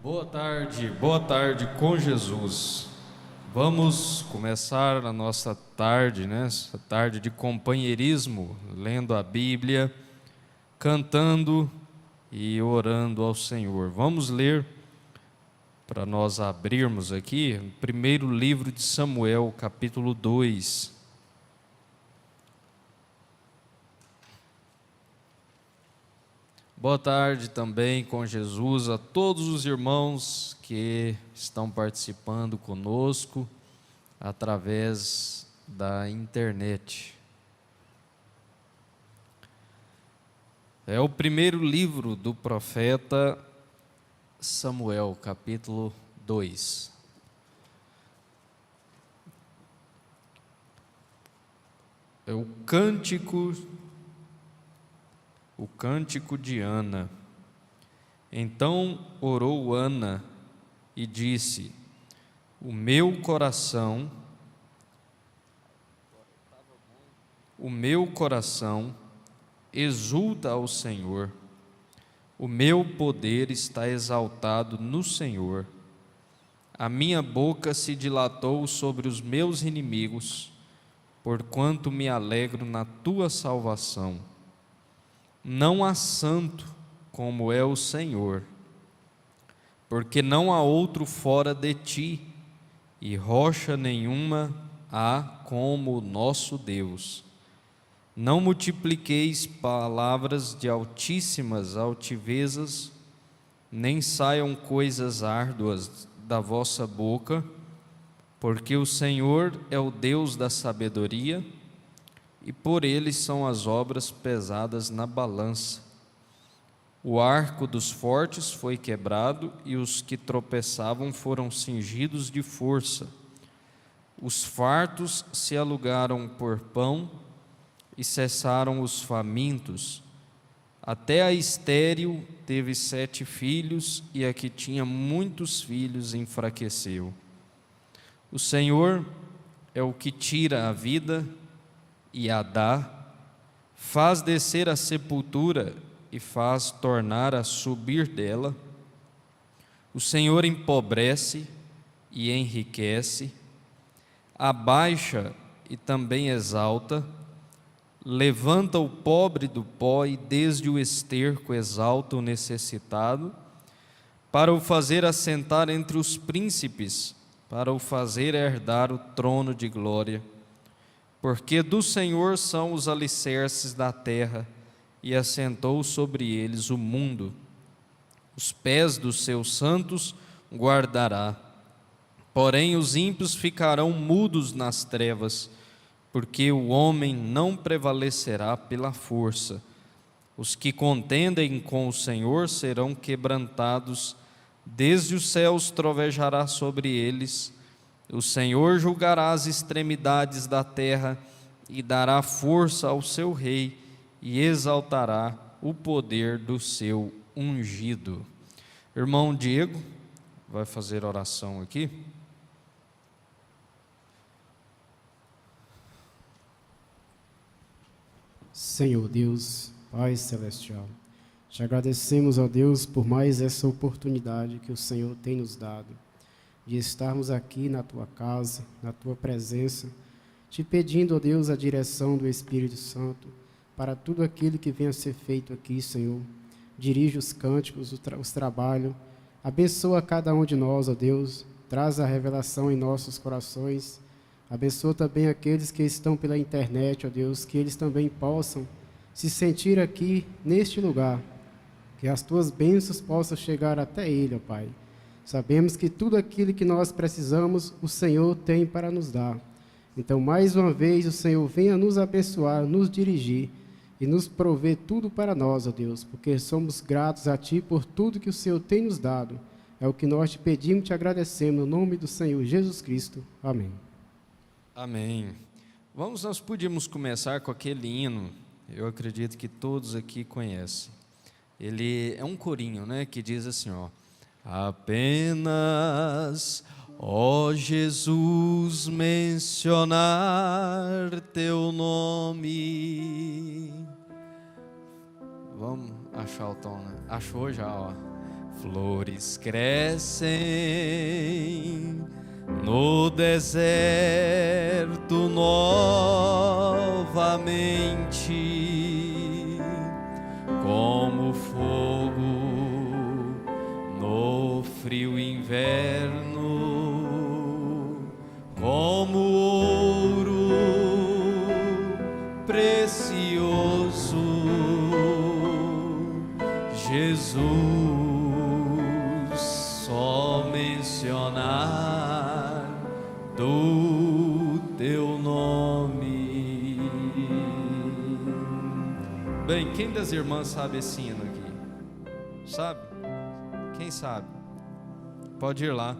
Boa tarde com Jesus. Vamos começar a nossa tarde, né? Essa tarde de companheirismo, lendo a Bíblia, cantando e orando ao Senhor. Vamos ler, para nós abrirmos aqui, o primeiro livro de Samuel, capítulo 2. Boa tarde também com Jesus a todos os irmãos que estão participando conosco através da internet. É o primeiro livro do profeta Samuel, capítulo 2. É o cântico de Ana. Então orou Ana e disse: o meu coração exulta ao Senhor, o meu poder está exaltado no Senhor. A minha boca se dilatou sobre os meus inimigos, porquanto me alegro na tua salvação. Não há santo como é o Senhor, porque não há outro fora de ti, e rocha nenhuma há como o nosso Deus. Não multipliqueis palavras de altíssimas altivezas, nem saiam coisas árduas da vossa boca, porque o Senhor é o Deus da sabedoria, e por ele são as obras pesadas na balança. O arco dos fortes foi quebrado, e os que tropeçavam foram cingidos de força. Os fartos se alugaram por pão, e cessaram os famintos. Até a estéril teve 7 filhos, e a que tinha muitos filhos enfraqueceu. O Senhor é o que tira a vida e a dá, faz descer a sepultura e faz tornar a subir dela. O Senhor empobrece e enriquece, abaixa e também exalta, levanta o pobre do pó e desde o esterco exalta o necessitado, para o fazer assentar entre os príncipes, para o fazer herdar o trono de glória. Porque do Senhor são os alicerces da terra, e assentou sobre eles o mundo. Os pés dos seus santos guardará. Porém os ímpios ficarão mudos nas trevas, porque o homem não prevalecerá pela força. Os que contendem com o Senhor serão quebrantados, desde os céus trovejará sobre eles. O Senhor julgará as extremidades da terra e dará força ao seu rei e exaltará o poder do seu ungido. Irmão Diego vai fazer oração aqui. Senhor Deus, Pai Celestial, te agradecemos, ó Deus, por mais essa oportunidade que o Senhor tem nos dado, de estarmos aqui na Tua casa, na Tua presença, te pedindo, ó Deus, a direção do Espírito Santo para tudo aquilo que venha a ser feito aqui, Senhor. Dirige os cânticos, os trabalhos, abençoa cada um de nós, ó Deus, traz a revelação em nossos corações, abençoa também aqueles que estão pela internet, ó Deus, que eles também possam se sentir aqui neste lugar, que as Tuas bênçãos possam chegar até Ele, ó Pai. Sabemos que tudo aquilo que nós precisamos, o Senhor tem para nos dar. Então, mais uma vez, o Senhor venha nos abençoar, nos dirigir e nos prover tudo para nós, ó Deus, porque somos gratos a Ti por tudo que o Senhor tem nos dado. É o que nós te pedimos e te agradecemos, no nome do Senhor Jesus Cristo. Amém. Amém. Nós podíamos começar com aquele hino, eu acredito que todos aqui conhecem. Ele é um corinho, né, que diz assim, ó: apenas, ó Jesus, mencionar Teu nome. Vamos achar o tom, né? Achou já, ó. Flores crescem no deserto novamente, como fogo no frio inverno, como ouro precioso, Jesus, só mencionar do teu nome. Bem, quem das irmãs sabe esse hino aqui? Sabe? Quem sabe? Pode ir lá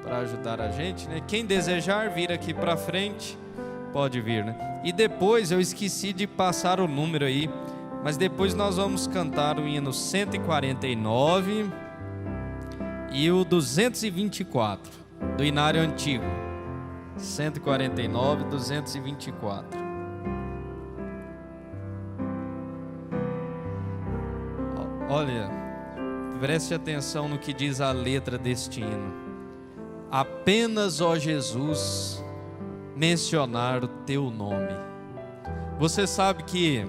para ajudar a gente, né? Quem desejar vir aqui para frente, pode vir, né? E depois eu esqueci de passar o número aí, mas depois nós vamos cantar o hino 149 e o 224 do Inário Antigo. 149, 224. Olha, preste atenção no que diz a letra deste hino. Apenas, ó Jesus, mencionar o teu nome. Você sabe que,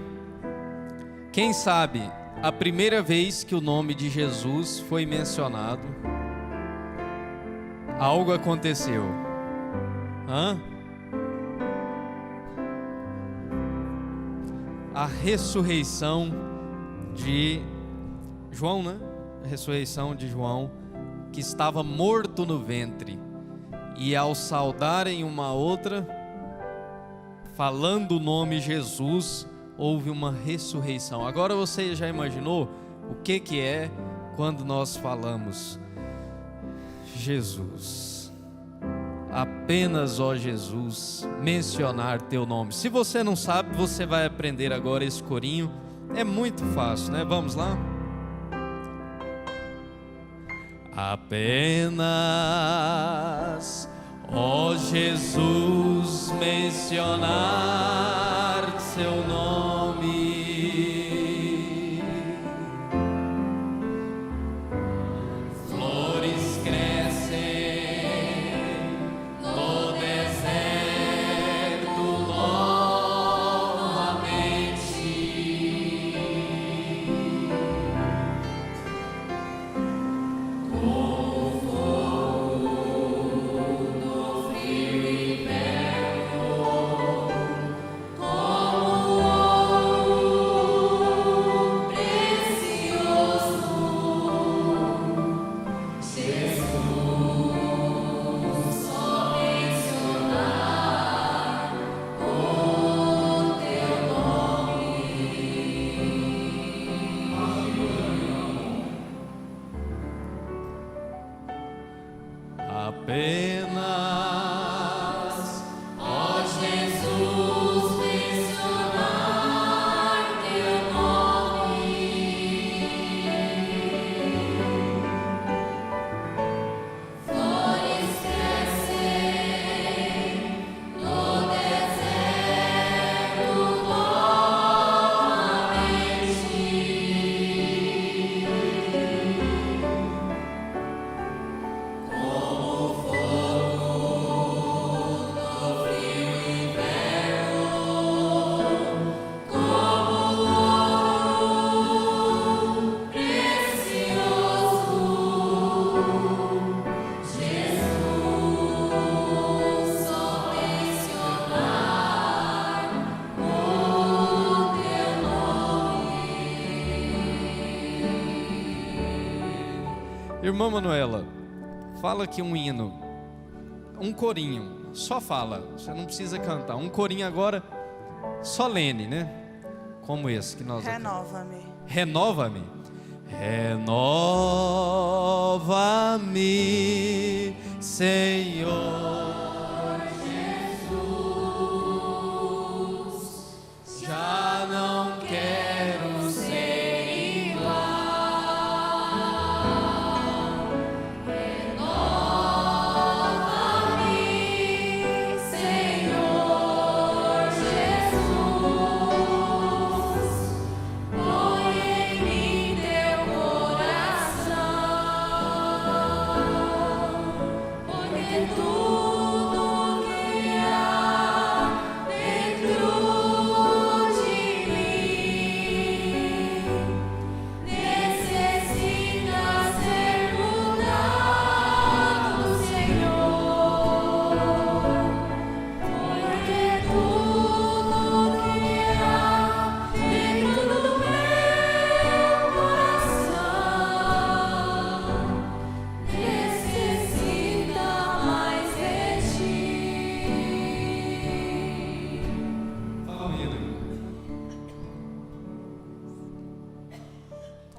quem sabe, a primeira vez que o nome de Jesus foi mencionado, algo aconteceu. A ressurreição de João, né? A ressurreição de João, que estava morto no ventre, e ao saudarem uma outra, falando o nome Jesus, houve uma ressurreição. Agora você já imaginou o que é quando nós falamos Jesus? Apenas, ó Jesus, mencionar teu nome. Se você não sabe, você vai aprender agora esse corinho. É muito fácil, né? Vamos lá? Apenas, ó Jesus, mencionar seu nome. Flores crescem no deserto novamente, como fogo no frio inverno, como ouro precioso, Jesus, só mencionar o teu nome. Apenas, ó Jesus, mencionar teu nome. Flores crescem no deserto novamente, como fogo no frio inverno, como ouro precioso, Jesus, só mencionar o teu nome. Irmã Manuela, fala aqui um hino, um corinho, só fala, você não precisa cantar, um corinho agora, solene, né? Como esse que nós... Renova-me. Renova-me. Renova-me, Senhor Jesus. Já não quero ser igual. Renova-me, Senhor Jesus. Põe em mim teu coração.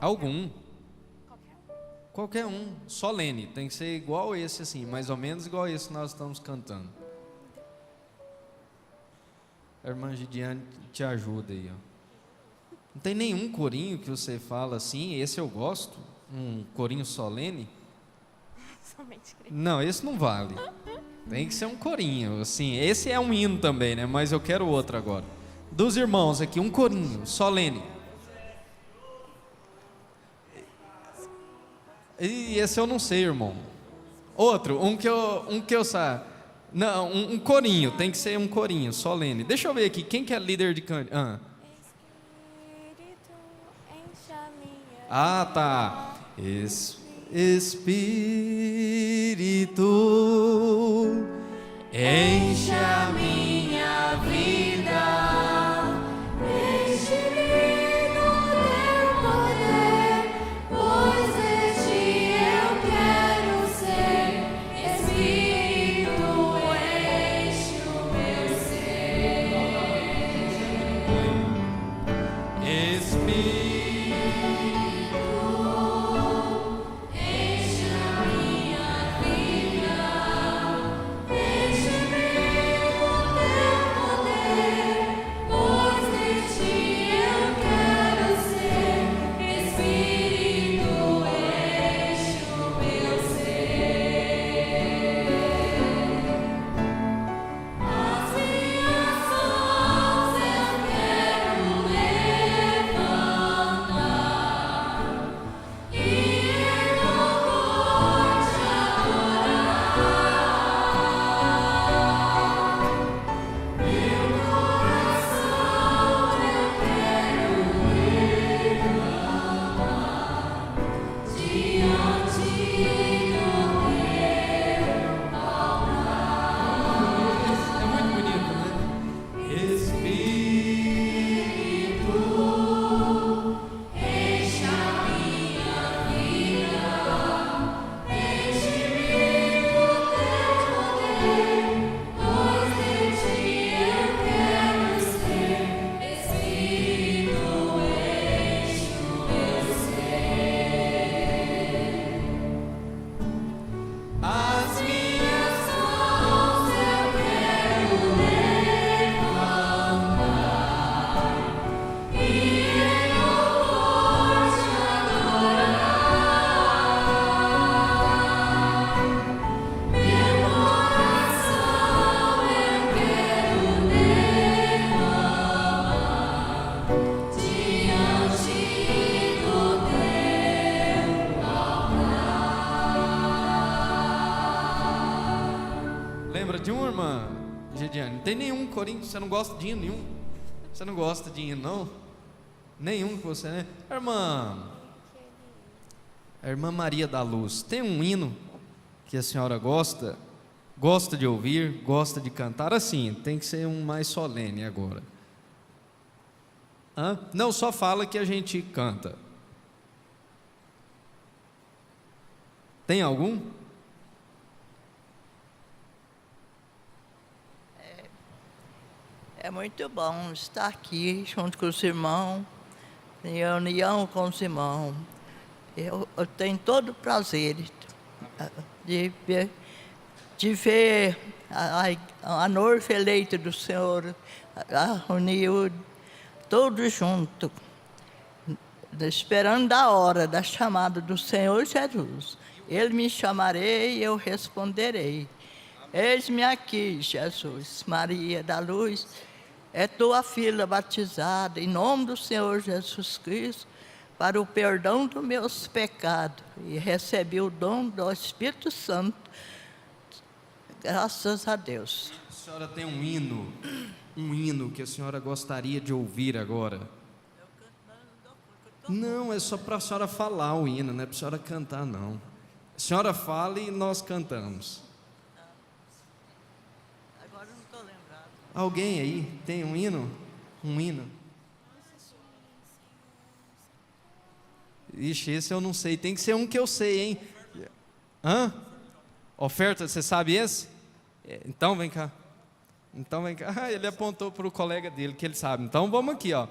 Algum. Qualquer um. Solene. Tem que ser igual esse assim, mais ou menos igual esse que nós estamos cantando. A irmã Gidiane te ajuda aí, ó. Não tem nenhum corinho que você fala assim, esse eu gosto? Um corinho solene? Somente crente. Não, esse não vale. Tem que ser um corinho, assim. Esse é um hino também, né? Mas eu quero outro agora. Dos irmãos aqui, um corinho, solene. E esse eu não sei, irmão. Outro, um que eu sa... Não, um corinho, tem que ser um corinho, solene. Deixa eu ver aqui, quem que é líder de canto? Espírito, enche a minha Tá. Espírito, enche a minha vida. Enche-me do teu poder, pois de ti eu quero ser. Espírito, enche o meu ser. Espírito, Enche a minha vida. Enche-me do teu poder, pois de ti eu quero ser. Espírito, enche o meu ser. As minhas mãos eu quero levantar e em louvor te adorar. Meu coração eu quero levantar diante do teu altar. é muito bonito, né? Espírito, Enche a minha vida, enche-me do teu poder, pois de ti eu quero ser. Espírito, enche o meu ser. as minhas Mãos eu quero levantar e em louvor te adorar. Meu coração eu quero levantar diante do teu altar. Lembra de uma, irmã Gidiane? Não tem nenhum corinho, você não gosta de hino nenhum? Você não gosta de hino, não? Nenhum que você, né? A irmã Maria da Luz, tem um hino que a senhora gosta de ouvir, gosta de cantar? Assim, tem que ser um mais solene agora. Não, só fala que a gente canta. Tem algum? É muito bom estar aqui junto com os irmãos, em união com os irmãos. Eu tenho todo o prazer de ver a noiva eleita do Senhor, reuniu todos juntos, esperando a hora da chamada do Senhor Jesus. Ele me chamarei e eu responderei. Eis-me aqui, Jesus. Maria da Luz, é tua filha batizada em nome do Senhor Jesus Cristo para o perdão dos meus pecados e recebi o dom do Espírito Santo. Graças a Deus. A senhora tem um hino que a senhora gostaria de ouvir agora? Não, é só para a senhora falar o hino, não é para a senhora cantar, não. A senhora fala e nós cantamos. Agora eu não estou lembrado. Alguém aí tem um hino? Um hino? Ixi, esse eu não sei. Tem que ser um que eu sei, hein? Oferta, você sabe esse? Então, vem cá. Então vem cá. Ah, ele apontou para o colega dele, que ele sabe. Então vamos aqui, ó.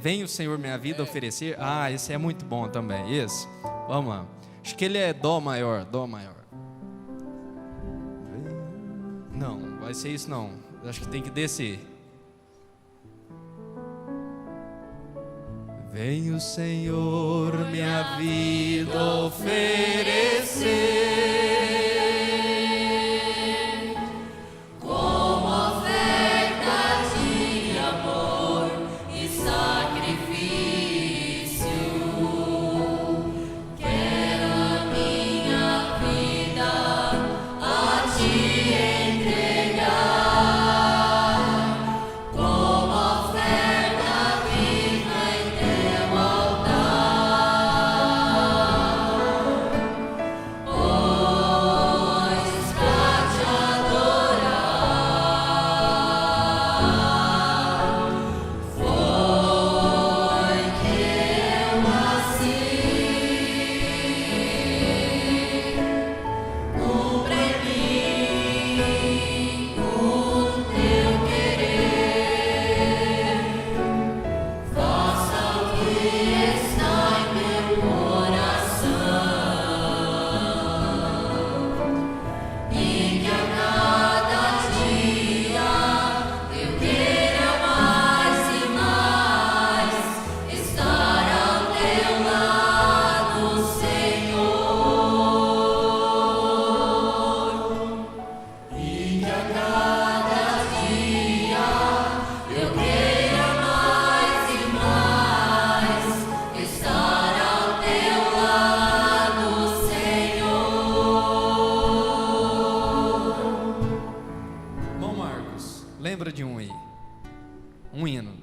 Vem o Senhor minha vida oferecer. Ah, esse é muito bom também. Esse. Vamos lá. Acho que ele é dó maior. Dó maior. Não, vai ser isso não. Acho que tem que descer. Vem o Senhor minha vida oferecer Como oferta de amor e sacrifício, quero a minha vida a te entregar, como oferta viva em teu altar, pois pra te adorar foi que eu nasci. Cumpre em mim o teu querer, faça o que está em meu coração, e que a cada dia eu queira mais e mais estar ao teu lado, Senhor. E que a cada dia eu queira mais e mais estar ao teu lado, Senhor. Bom, Marcos, lembra de um aí? Um hino.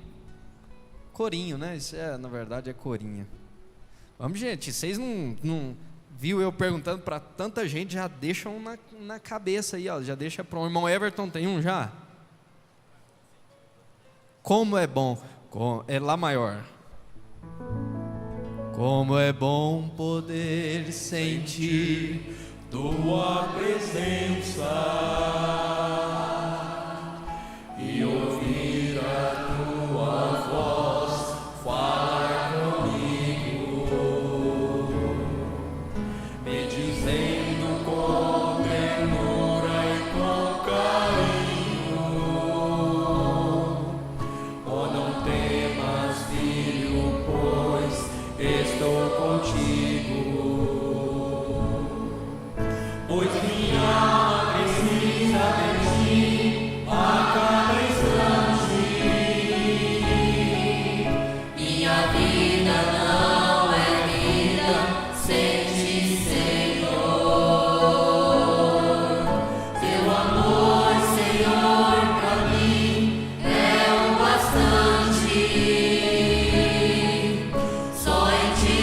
Corinho, né? Isso na verdade é corinho. Vamos, gente, vocês não viu eu perguntando para tanta gente, já deixam na cabeça aí, ó, já deixa para o irmão Everton, tem um já? Como é bom, é Lá maior. Como é bom poder sentir tua presença e ouvir a tua voz falar comigo, me dizendo com ternura e com carinho: oh, não temas, filho, pois estou contigo. Pois minha alma precisa de ti a cada instante. Minha vida não é vida sem ti, Senhor. Teu amor, Senhor, pra mim é o bastante. Só em ti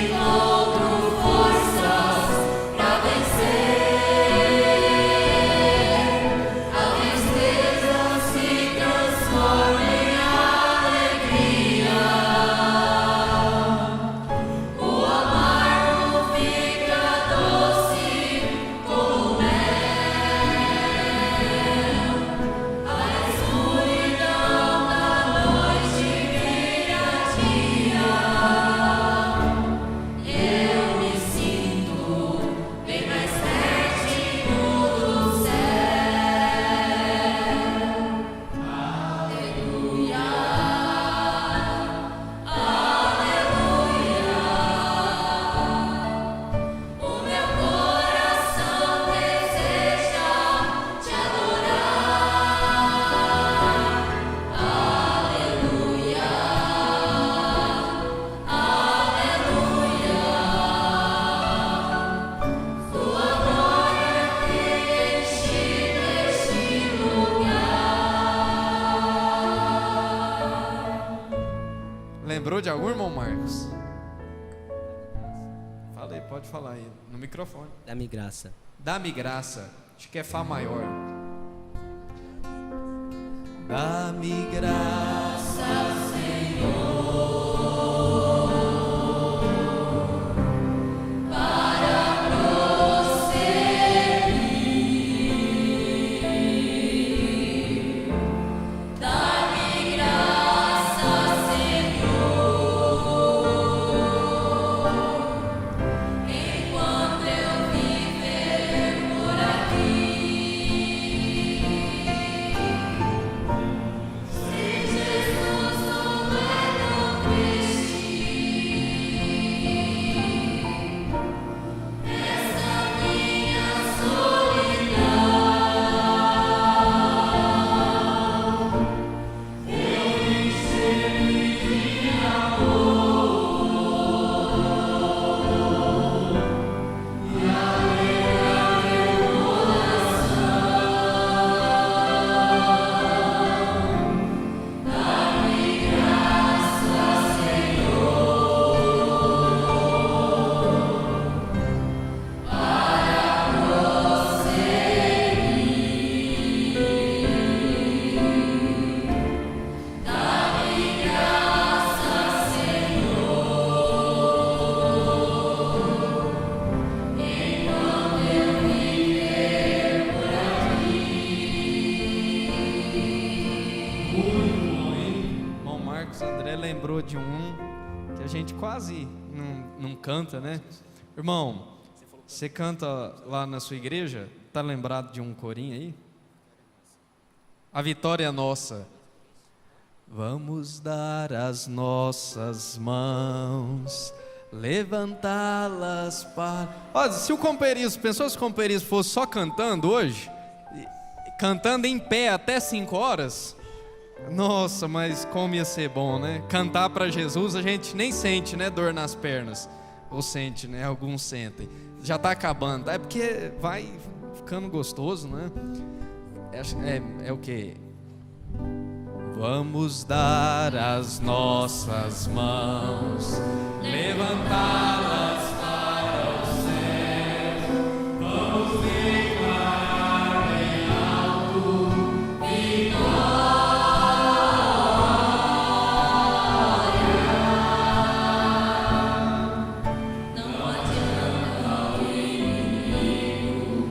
encontro forças pra vencer. A tristeza se transforma em alegria. O amargo fica doce como mel. A escuridão da noite vira dia. Eu me sinto bem mais pertinho do céu. Aleluia, aleluia. O meu coração deseja te adorar. Aleluia, aleluia. Sua glória tem enchido este lugar. Lembrou de algum, irmão Marcos? Fala aí, pode falar aí, no microfone. Dá-me graça. Dá-me graça, acho que é Fá maior. Dá-me graça, Para prosseguir Marcos André lembrou de um que a gente quase não canta, né? Irmão, você canta lá na sua igreja? Tá lembrado de um corinho aí? A vitória é nossa. Vamos dar as nossas mãos, levantá-las para... Olha, se o companheirismo, pensou se o companheirismo fosse só cantando hoje? Cantando em pé até 5 horas? Nossa, mas como ia ser bom, né? Cantar para Jesus, a gente nem sente, né, dor nas pernas. Ou sente, né? Alguns sentem. Já tá acabando. É porque vai ficando gostoso, né? É o quê? Vamos dar as nossas mãos, levantá-las para o céu. Vamos declarar bem alto vitória. Não adianta o inimigo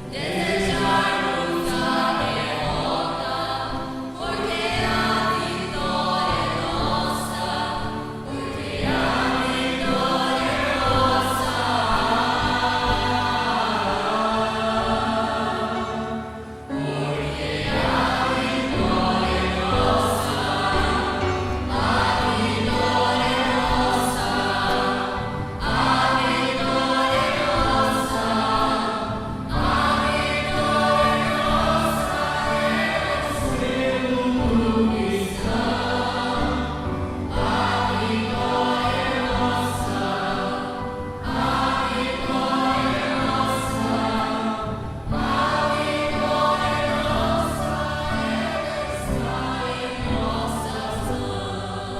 desejar-nos a derrota, porque a vitória é nossa, porque a vitória é nossa. Porque a vitória é nossa, a vitória é nossa, a vitória é nossa, a vitória é nossa, é o selo cristão. A vitória é nossa, a vitória é nossa, a vitória é nossa, ela está em nossas mãos.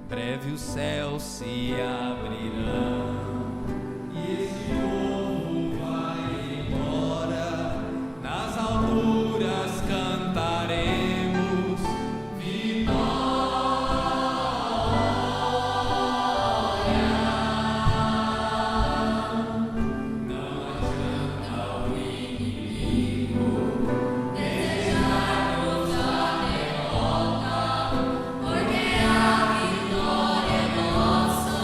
Breve os céus se abrirão e esse povo vai embora. Nas alturas cantaremos vitória. Não adianta o inimigo Desejar-nos a derrota, porque a vitória é nossa,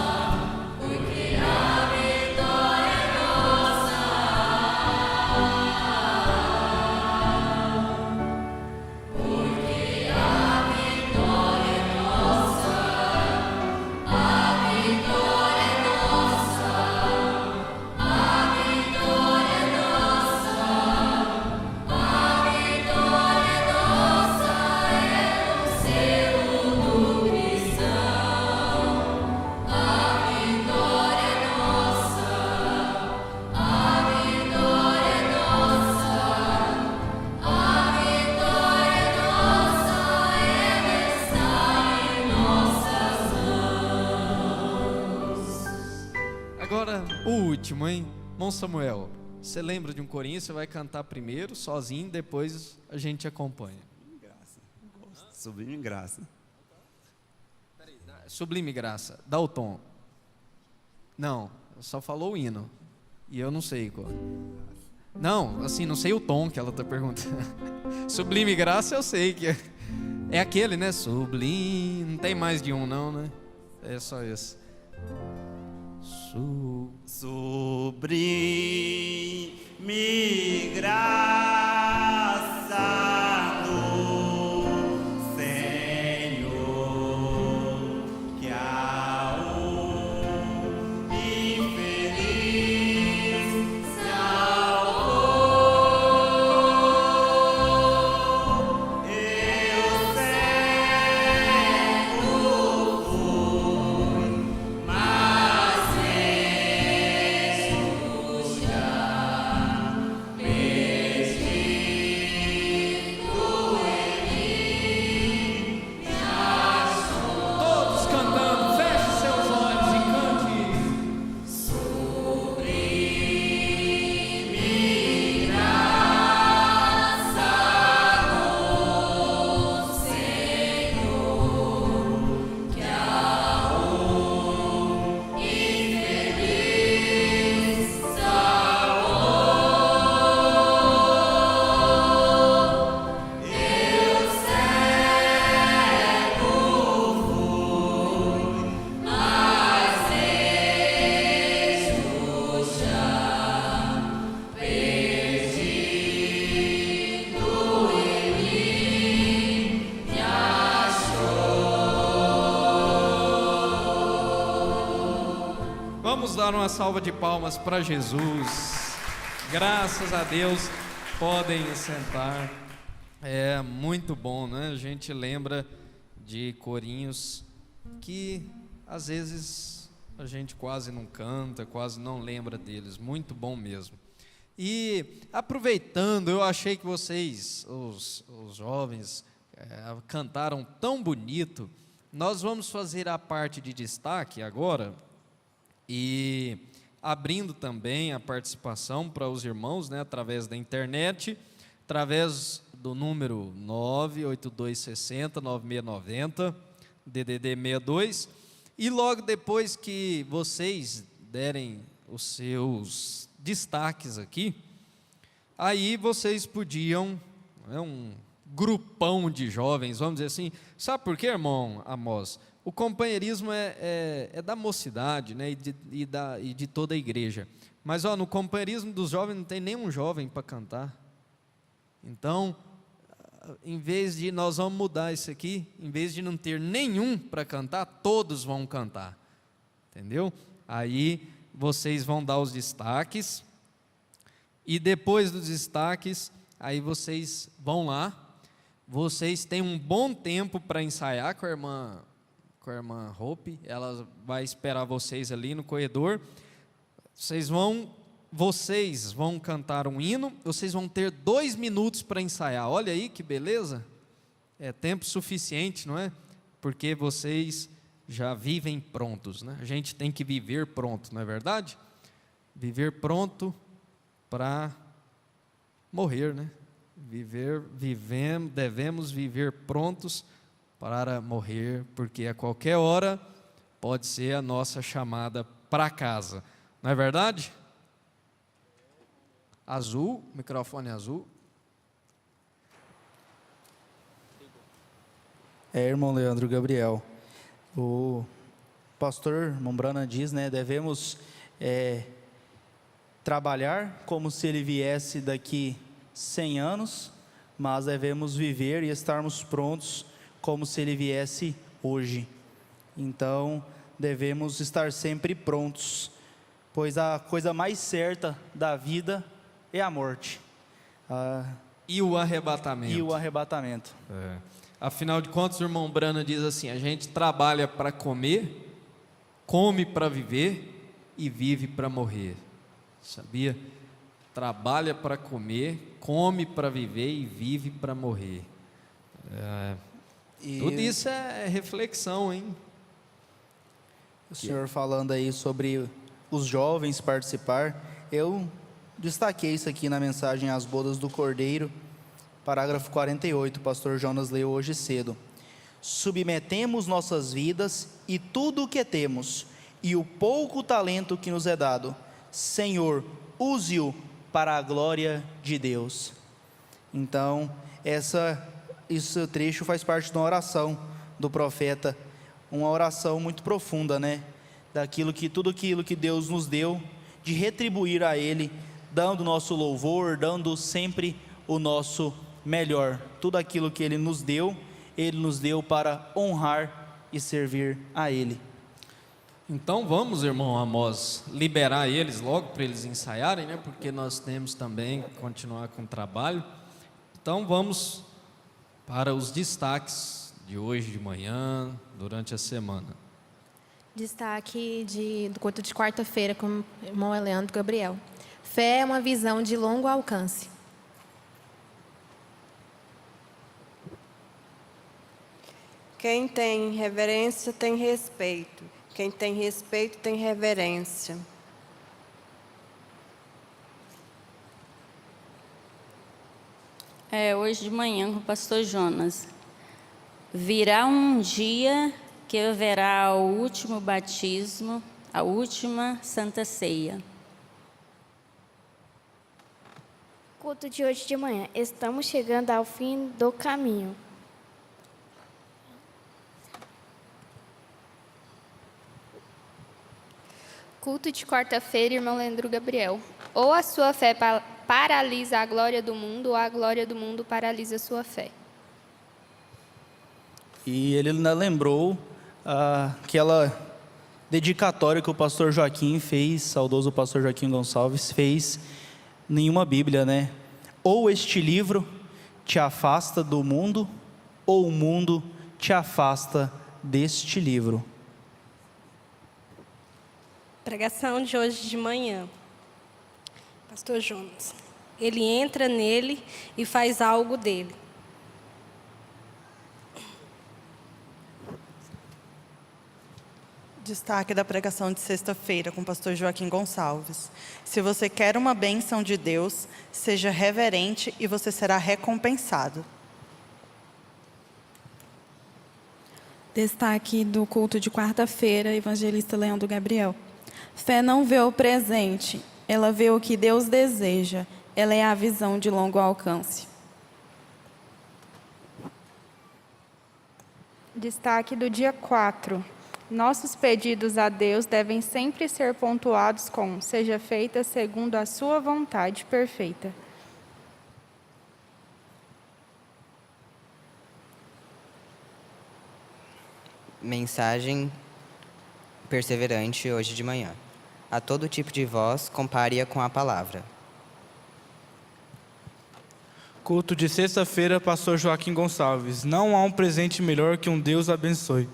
porque a vitória é nossa. Porque a vitória é nossa, a vitória é nossa, a vitória é nossa, a vitória é nossa, é o selo do cristão. A vitória é nossa, a vitória é nossa, a vitória é nossa, ela está em nossas mãos. Agora, o último, hein? Irmão Samuel, você lembra de um corinho? Você vai cantar primeiro, sozinho, depois a gente acompanha. Graça. Gosto. Sublime graça. Sublime Graça, dá o tom. Não, só falou o hino. E eu não sei qual. Não, assim, não sei o tom que ela tá perguntando. Sublime Graça eu sei que é aquele, né? Sublime, não tem mais de um não, né? É só esse. Sublime graça do Senhor, que a um infeliz salvou. Eu cego fui, mas Jesus já me dar uma salva de palmas para Jesus. Graças a Deus, podem sentar. É muito bom, né? A gente lembra de corinhos que às vezes a gente quase não canta, quase não lembra deles. Muito bom mesmo. E aproveitando, eu achei que vocês, os jovens, cantaram tão bonito. Nós vamos fazer a parte de destaque agora e abrindo também a participação para os irmãos, né, através da internet, através do número 98260-9690, DDD 62, e logo depois que vocês derem os seus destaques aqui, aí vocês podiam, um grupão de jovens, vamos dizer assim, sabe por quê, irmão Amós? O companheirismo é da mocidade, né, e de toda a igreja, mas no companheirismo dos jovens não tem nenhum jovem para cantar. Então, em vez de nós vamos mudar isso aqui, em vez de não ter nenhum para cantar, todos vão cantar, entendeu? Aí vocês vão dar os destaques, e depois dos destaques, aí vocês vão lá, vocês têm um bom tempo para ensaiar com a irmã Hope, ela vai esperar vocês ali no corredor, vocês vão cantar um hino, vocês vão ter 2 minutos para ensaiar. Olha aí que beleza, é tempo suficiente, não é? Porque vocês já vivem prontos, né? A gente tem que viver pronto, não é verdade? Viver pronto para morrer, né? Devemos viver prontos para morrer, porque a qualquer hora pode ser a nossa chamada para casa, não é verdade? Azul, microfone azul. Irmão Leandro Gabriel, o pastor Mombrana diz, né, devemos trabalhar como se ele viesse daqui 100 anos, mas devemos viver e estarmos prontos como se ele viesse hoje. Então, devemos estar sempre prontos, pois a coisa mais certa da vida é a morte. E o arrebatamento. Afinal de contas, o irmão Brana diz assim: a gente trabalha para comer, come para viver e vive para morrer. Sabia? Trabalha para comer, come para viver e vive para morrer. Tudo isso é reflexão, hein? O senhor falando aí sobre os jovens participar, eu destaquei isso aqui na mensagem As Bodas do Cordeiro, parágrafo 48, o pastor Jonas leu hoje cedo. Submetemos nossas vidas e tudo o que temos, e o pouco talento que nos é dado, Senhor, use-o para a glória de Deus. Então, esse trecho faz parte de uma oração do profeta, uma oração muito profunda, né? Tudo aquilo que Deus nos deu, de retribuir a Ele, dando nosso louvor, dando sempre o nosso melhor. Tudo aquilo que Ele nos deu para honrar e servir a Ele. Então vamos, irmão Amós, liberar eles logo para eles ensaiarem, né? Porque nós temos também que continuar com o trabalho. Então vamos para os destaques de hoje de manhã, durante a semana. Destaque do culto de quarta-feira com o irmão Leandro Gabriel. Fé é uma visão de longo alcance. Quem tem reverência tem respeito. Quem tem respeito tem reverência. Hoje de manhã com o pastor Jonas. Virá um dia que haverá o último batismo, a última Santa Ceia. Culto de hoje de manhã. Estamos chegando ao fim do caminho. Culto de quarta-feira, irmão Leandro Gabriel. Ou a sua fé paralisa a glória do mundo, ou a glória do mundo paralisa a sua fé. E ele ainda lembrou dedicatória que o pastor Joaquim fez, saudoso pastor Joaquim Gonçalves, fez em uma Bíblia, né? Ou este livro te afasta do mundo, ou o mundo te afasta deste livro. Pregação de hoje de manhã. Pastor Jonas. Ele entra nele e faz algo dele. Destaque da pregação de sexta-feira com o pastor Joaquim Gonçalves. Se você quer uma bênção de Deus, seja reverente e você será recompensado. Destaque do culto de quarta-feira, evangelista Leandro Gabriel. Fé não vê o presente, ela vê o que Deus deseja. Ela é a visão de longo alcance. Destaque do dia 4. Nossos pedidos a Deus devem sempre ser pontuados com: seja feita segundo a sua vontade perfeita. Mensagem perseverante hoje de manhã. A todo tipo de voz, compare-a com a palavra. Culto de sexta-feira, pastor Joaquim Gonçalves. Não há um presente melhor que um Deus abençoe.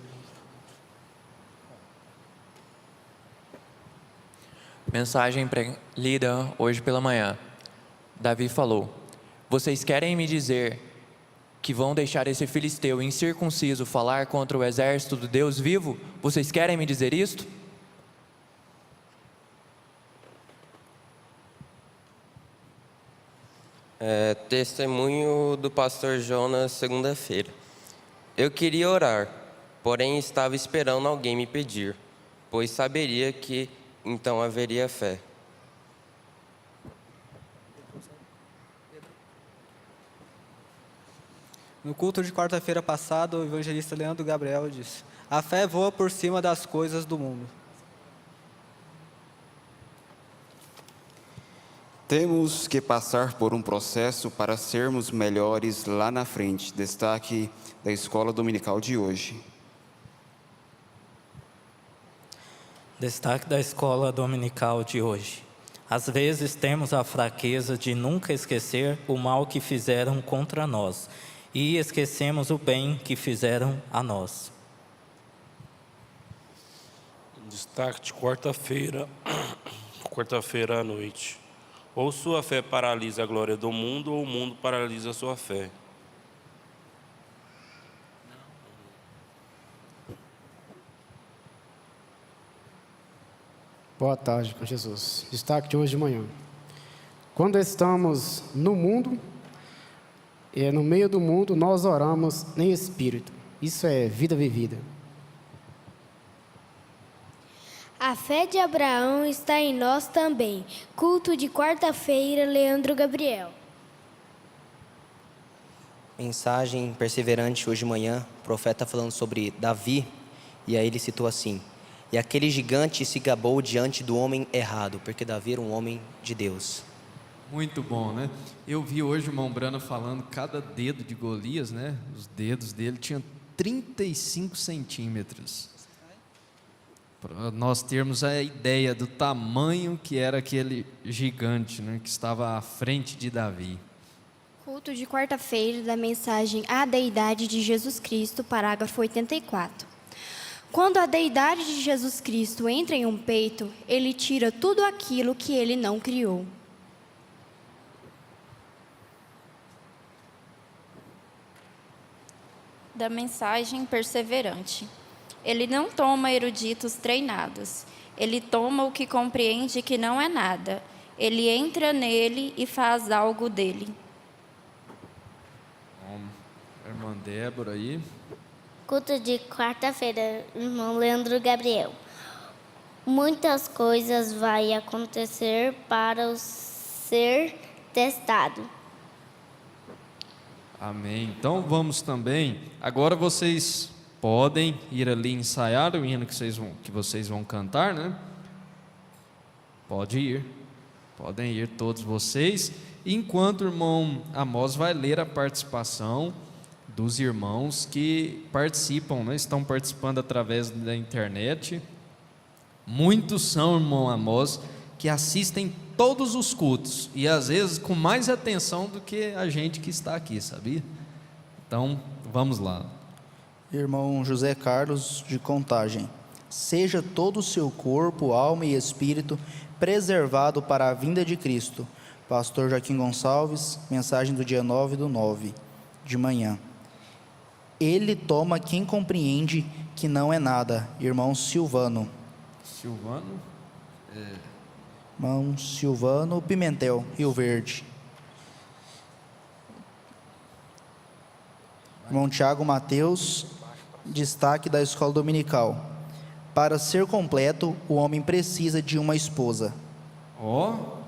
Mensagem lida hoje pela manhã. Davi falou: vocês querem me dizer que vão deixar esse filisteu incircunciso falar contra o exército do Deus vivo? Vocês querem me dizer isto? Testemunho do pastor Jonas, segunda-feira. Eu queria orar, porém estava esperando alguém me pedir, pois saberia que então haveria fé. No culto de quarta-feira passada, o evangelista Leandro Gabriel disse: a fé voa por cima das coisas do mundo. Temos que passar por um processo para sermos melhores lá na frente. Destaque da escola dominical de hoje. Destaque da escola dominical de hoje. Às vezes temos a fraqueza de nunca esquecer o mal que fizeram contra nós e esquecemos o bem que fizeram a nós. Destaque de quarta-feira, quarta-feira à noite. Ou sua fé paralisa a glória do mundo, ou o mundo paralisa a sua fé. Boa tarde com Jesus. Destaque de hoje de manhã. Quando estamos no mundo, no meio do mundo, nós oramos em espírito. Isso é vida vivida. A fé de Abraão está em nós também. Culto de quarta-feira, Leandro Gabriel. Mensagem perseverante hoje de manhã, o profeta falando sobre Davi, e aí ele citou assim: e aquele gigante se gabou diante do homem errado, porque Davi era um homem de Deus. Muito bom, né? Eu vi hoje o irmão Brana falando cada dedo de Golias, né? Os dedos dele tinham 35 centímetros. Para nós termos a ideia do tamanho que era aquele gigante, né? Que estava à frente de Davi. Culto de quarta-feira da mensagem A Deidade de Jesus Cristo, parágrafo 84. Quando a deidade de Jesus Cristo entra em um peito, ele tira tudo aquilo que ele não criou. Da mensagem perseverante. Ele não toma eruditos treinados. Ele toma o que compreende que não é nada. Ele entra nele e faz algo dele. Irmã Débora aí. Culto de quarta-feira, irmão Leandro Gabriel. Muitas coisas vai acontecer para o ser testado. Amém. Então vamos também. Agora vocês podem ir ali ensaiar o hino que vocês vão cantar, né? Pode ir. Podem ir todos vocês. Enquanto o irmão Amós vai ler a participação dos irmãos que participam, né? Estão participando através da internet. Muitos são, irmão Amós, que assistem todos os cultos e às vezes com mais atenção do que a gente que está aqui, sabia? Então, vamos lá. Irmão José Carlos de Contagem. Seja todo o seu corpo, alma e espírito preservado para a vinda de Cristo. Pastor Joaquim Gonçalves, mensagem do dia 9/9, de manhã. Ele toma quem compreende que não é nada. Irmão Silvano. Silvano? Irmão Silvano Pimentel, Rio Verde. Irmão Tiago Mateus, destaque da escola dominical. Para ser completo, o homem precisa de uma esposa.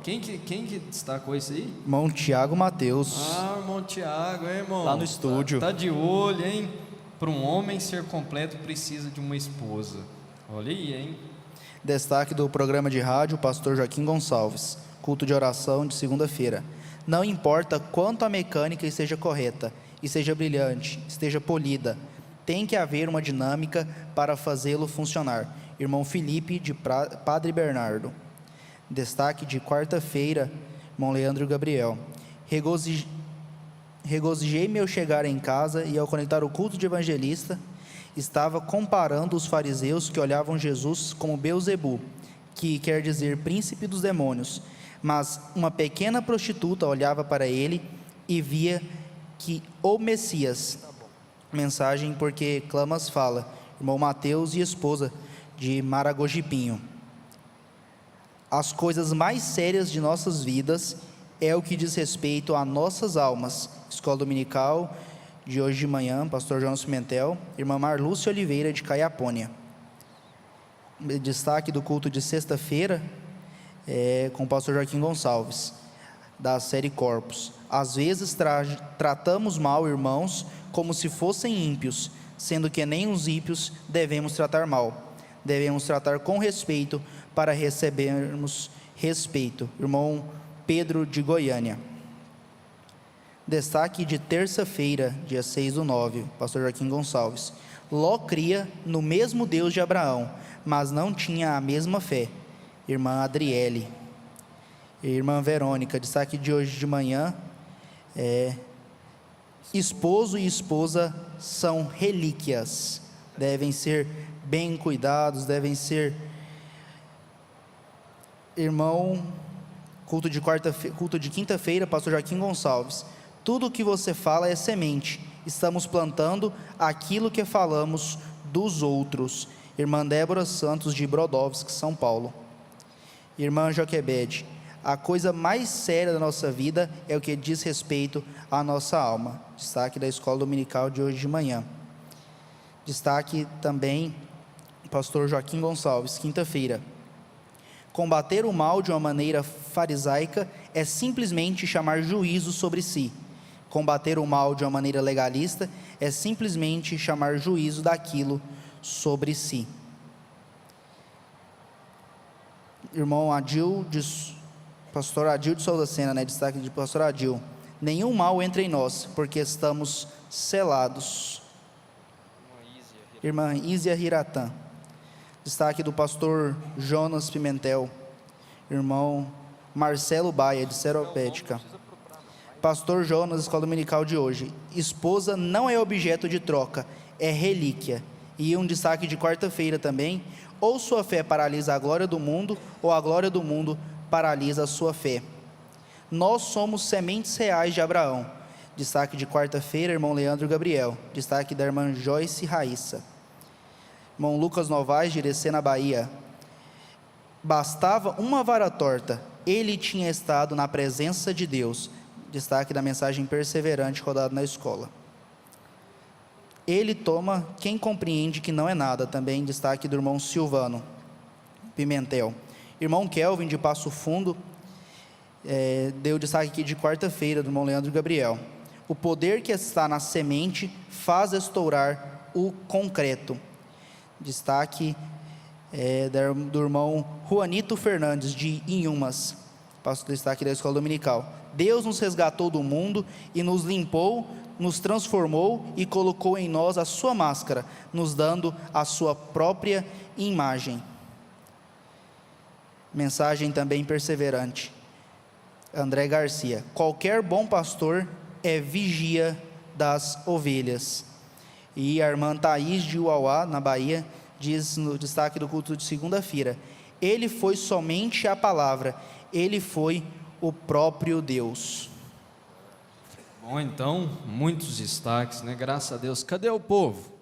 Quem que destacou isso aí? Irmão Tiago Mateus. Irmão Tiago, irmão. Lá no estúdio. Tá de olho, hein? Para um homem ser completo, precisa de uma esposa. Olha aí, hein? Destaque do programa de rádio, pastor Joaquim Gonçalves. Culto de oração de segunda-feira. Não importa quanto a mecânica esteja correta, esteja brilhante, esteja polida, tem que haver uma dinâmica para fazê-lo funcionar. Irmão Felipe, de Padre Bernardo. Destaque de quarta-feira, irmão Leandro Gabriel. Regozijei-me ao chegar em casa e ao conectar o culto de evangelista, estava comparando os fariseus que olhavam Jesus como Beelzebu, que quer dizer príncipe dos demônios, mas uma pequena prostituta olhava para ele e via que o Messias. Mensagem porque Clamas fala, irmão Mateus e esposa, de Maragojipinho. As coisas mais sérias de nossas vidas é o que diz respeito a nossas almas. Escola dominical de hoje de manhã, pastor João Pimentel, irmã Marlúcia Oliveira, de Caiapônia. Destaque do culto de sexta-feira com o pastor Joaquim Gonçalves, da série Corpos. Às vezes tratamos mal irmãos como se fossem ímpios, sendo que nem os ímpios devemos tratar mal. Devemos tratar com respeito para recebermos respeito. Irmão Pedro de Goiânia. Destaque de terça-feira, dia 6/9, pastor Joaquim Gonçalves. Ló cria no mesmo Deus de Abraão, mas não tinha a mesma fé. Irmã Adriele. Irmã Verônica, destaque de hoje de manhã, esposo e esposa são relíquias, devem ser bem cuidados, devem ser, irmão, culto de quinta-feira, pastor Joaquim Gonçalves, tudo o que você fala é semente, estamos plantando aquilo que falamos dos outros. Irmã Débora Santos, de Brodowski, São Paulo. Irmã Joquebede, a coisa mais séria da nossa vida é o que diz respeito à nossa alma. Destaque da escola dominical de hoje de manhã. Destaque também, pastor Joaquim Gonçalves, quinta-feira. Combater o mal de uma maneira farisaica é simplesmente chamar juízo sobre si. Combater o mal de uma maneira legalista é simplesmente chamar juízo daquilo sobre si. Irmão pastor Adil de Souza Sena, destaque de pastor Adil. Nenhum mal entra em nós, porque estamos selados. Irmã Ísia Hiratã. Destaque do pastor Jonas Pimentel. Irmão Marcelo Baia, de Seropédica. Pastor Jonas, escola dominical de hoje. Esposa não é objeto de troca, é relíquia. E um destaque de quarta-feira também. Ou sua fé paralisa a glória do mundo, ou a glória do mundo paralisa a sua fé. Nós somos sementes reais de Abraão. Destaque de quarta-feira, irmão Leandro Gabriel. Destaque da irmã Joyce Raíssa. Irmão Lucas Novaes, de Irecê, na Bahia. Bastava uma vara torta, ele tinha estado na presença de Deus. Destaque da mensagem perseverante rodada na escola. Ele toma quem compreende que não é nada. Também destaque do irmão Silvano Pimentel. Irmão Kelvin, de Passo Fundo, deu destaque aqui de quarta-feira, do irmão Leandro Gabriel. O poder que está na semente faz estourar o concreto. Destaque do irmão Juanito Fernandes, de Inhumas. Passo o destaque da escola dominical. Deus nos resgatou do mundo e nos limpou, nos transformou e colocou em nós a sua máscara, nos dando a sua própria imagem. Mensagem também perseverante. André Garcia. Qualquer bom pastor é vigia das ovelhas. E a irmã Thaís de Uauá, na Bahia, diz no destaque do culto de segunda-feira: ele foi somente a palavra, ele foi o próprio Deus. Bom, então, muitos destaques, né? Graças a Deus. Cadê o povo?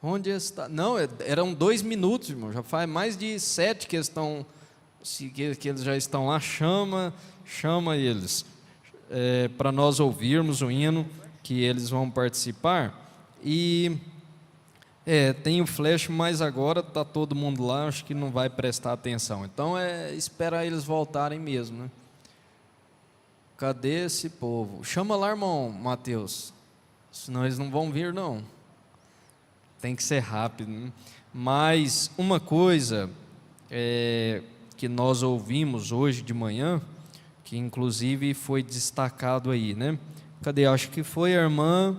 Onde está? Não, eram 2 minutos, irmão. Já faz mais de 7 que eles estão, que eles já estão lá. Chama eles para nós ouvirmos o hino que eles vão participar. E tem o flash, mas agora está todo mundo lá, acho que não vai prestar atenção. Então esperar eles voltarem mesmo, né? Cadê esse povo? Chama lá, irmão Mateus, senão eles não vão vir, não. Tem que ser rápido, né? Mas uma coisa que nós ouvimos hoje de manhã, que inclusive foi destacado aí, né? Cadê? Acho que foi a irmã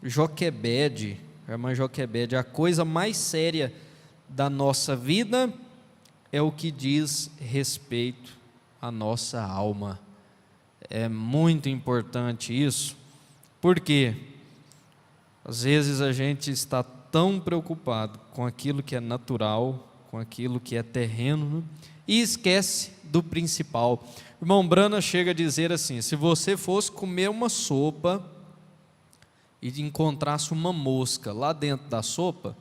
Joquebede. A irmã Joquebede: a coisa mais séria da nossa vida é o que diz respeito à nossa alma. É muito importante isso, porque às vezes a gente está tão preocupado com aquilo que é natural, com aquilo que é terreno, né? E esquece do principal. O irmão Brana chega a dizer assim: se você fosse comer uma sopa e encontrasse uma mosca lá dentro da sopa,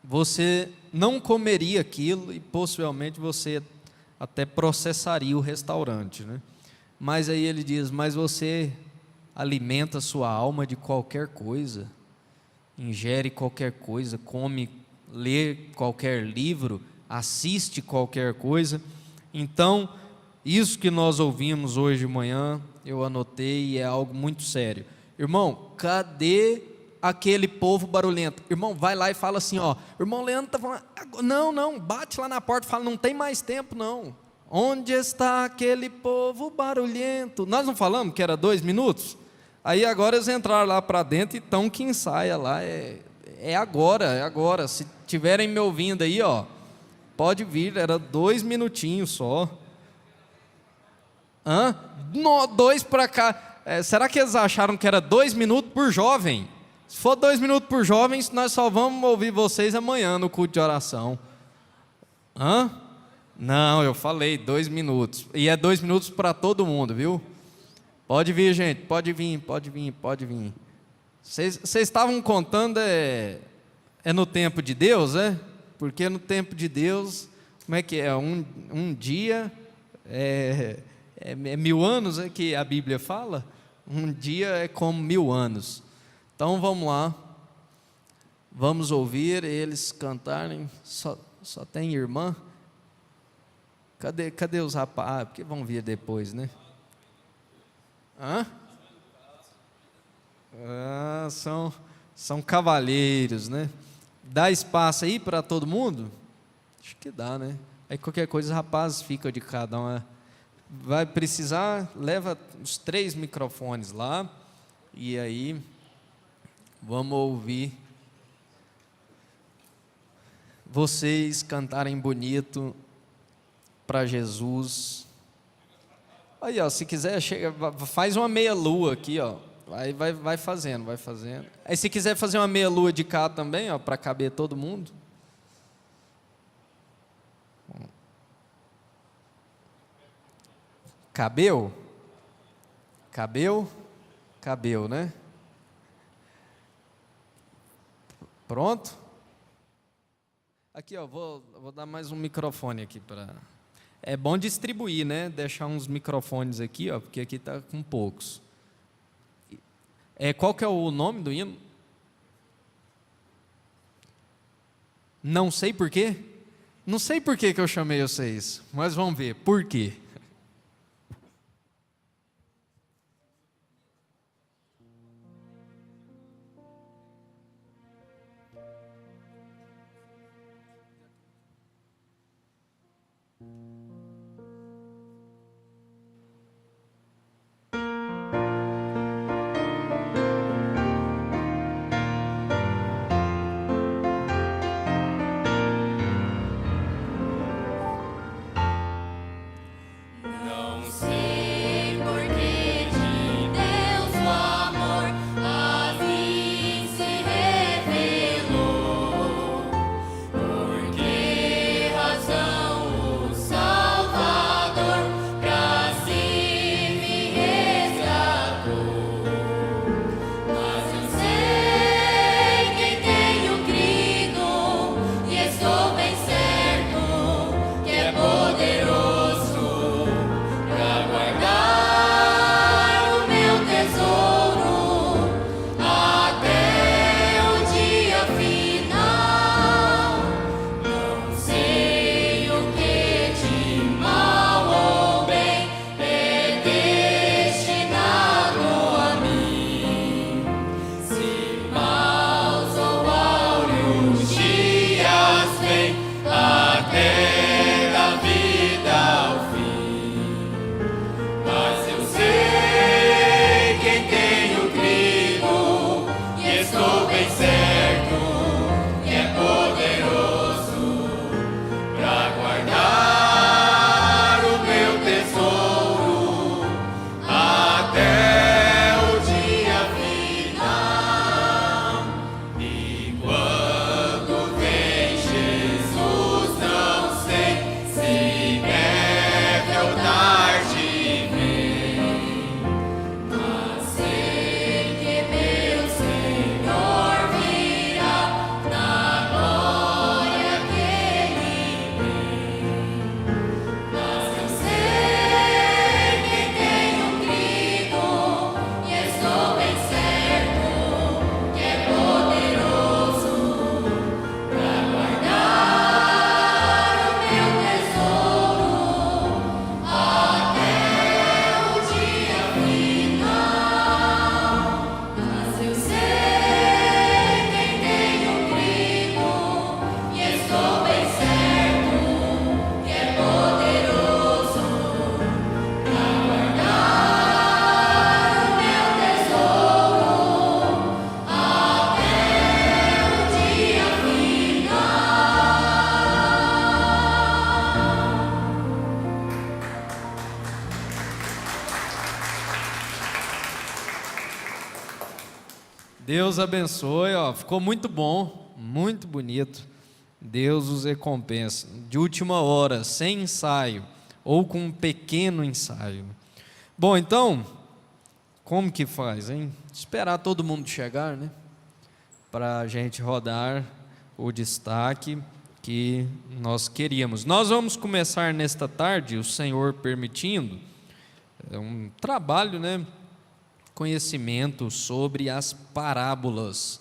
você não comeria aquilo e possivelmente você até processaria o restaurante, né? Mas aí ele diz: mas você alimenta sua alma de qualquer coisa, ingere qualquer coisa, come, lê qualquer livro, assiste qualquer coisa. Então, isso que nós ouvimos hoje de manhã, eu anotei, e é algo muito sério. Irmão, cadê aquele povo barulhento? Irmão, vai lá e fala assim, ó, irmão Leandro está falando, não, bate lá na porta e fala: não tem mais tempo não. Onde está aquele povo barulhento? Nós não falamos que era 2 minutos? Aí agora eles entraram lá para dentro e estão que ensaia lá. É agora. Se tiverem me ouvindo aí, ó, pode vir, era 2 minutinhos só. 2 para cá. Será que eles acharam que era 2 minutos por jovem? Se for 2 minutos por jovem, nós só vamos ouvir vocês amanhã no culto de oração. Não, eu falei 2 minutos. E é 2 minutos para todo mundo, viu? Pode vir, gente, pode vir. Vocês estavam contando no tempo de Deus, é? Porque no tempo de Deus, como é que é? Um dia é 1000 anos, é que a Bíblia fala? Um dia é como 1000 anos. Então vamos lá, vamos ouvir eles cantarem. Só tem irmã? Cadê os rapazes? Porque vão vir depois, né? São cavalheiros, né? Dá espaço aí para todo mundo? Acho que dá, né? Aí qualquer coisa, os rapazes ficam de cada um. Vai precisar, leva os 3 microfones lá, e aí vamos ouvir vocês cantarem bonito para Jesus. Aí, ó, se quiser, faz uma meia-lua aqui, ó. Vai fazendo. Aí, se quiser fazer uma meia-lua de cá também, ó, para caber todo mundo. Cabeu? Cabeu, né? Pronto? Aqui, ó, vou dar mais um microfone aqui para... É bom distribuir, né? Deixar uns microfones aqui, ó, porque aqui está com poucos. Qual que é o nome do hino? Não sei por quê? Não sei por que eu chamei vocês, mas vamos ver por quê. Deus abençoe, ó, ficou muito bom, muito bonito. Deus os recompensa. De última hora, sem ensaio, ou com um pequeno ensaio. Bom, então, como que faz, hein? Esperar todo mundo chegar, né? Para a gente rodar o destaque que nós queríamos. Nós vamos começar nesta tarde, o Senhor permitindo, um trabalho, né? Conhecimento sobre as parábolas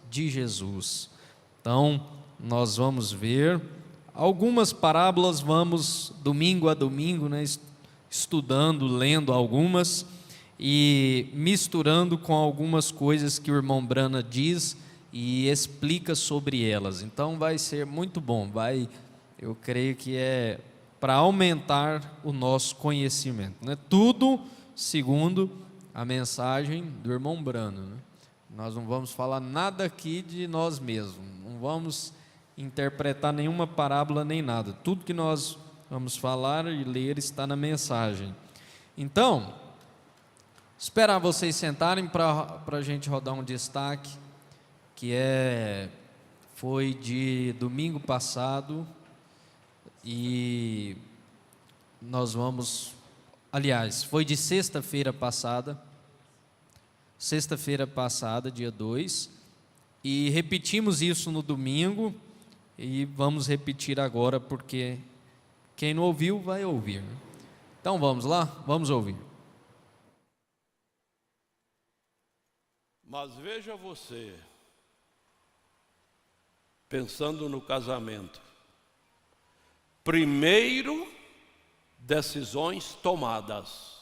de Jesus. Então, nós vamos ver algumas parábolas, vamos domingo a domingo, né, estudando, lendo algumas e misturando com algumas coisas que o irmão Brana diz e explica sobre elas. Então, vai ser muito bom, eu creio que é para aumentar o nosso conhecimento, né? Tudo segundo a mensagem do irmão Brano, né? Nós não vamos falar nada aqui de nós mesmos, não vamos interpretar nenhuma parábola nem nada. Tudo que nós vamos falar e ler está na mensagem. Então, esperar vocês sentarem para a gente rodar um destaque, que foi de domingo passado, e nós vamos... Aliás, foi de sexta-feira passada, dia 2, e repetimos isso no domingo, e vamos repetir agora, porque quem não ouviu, vai ouvir. Então vamos lá, vamos ouvir. Mas veja você, pensando no casamento, primeiro, decisões tomadas.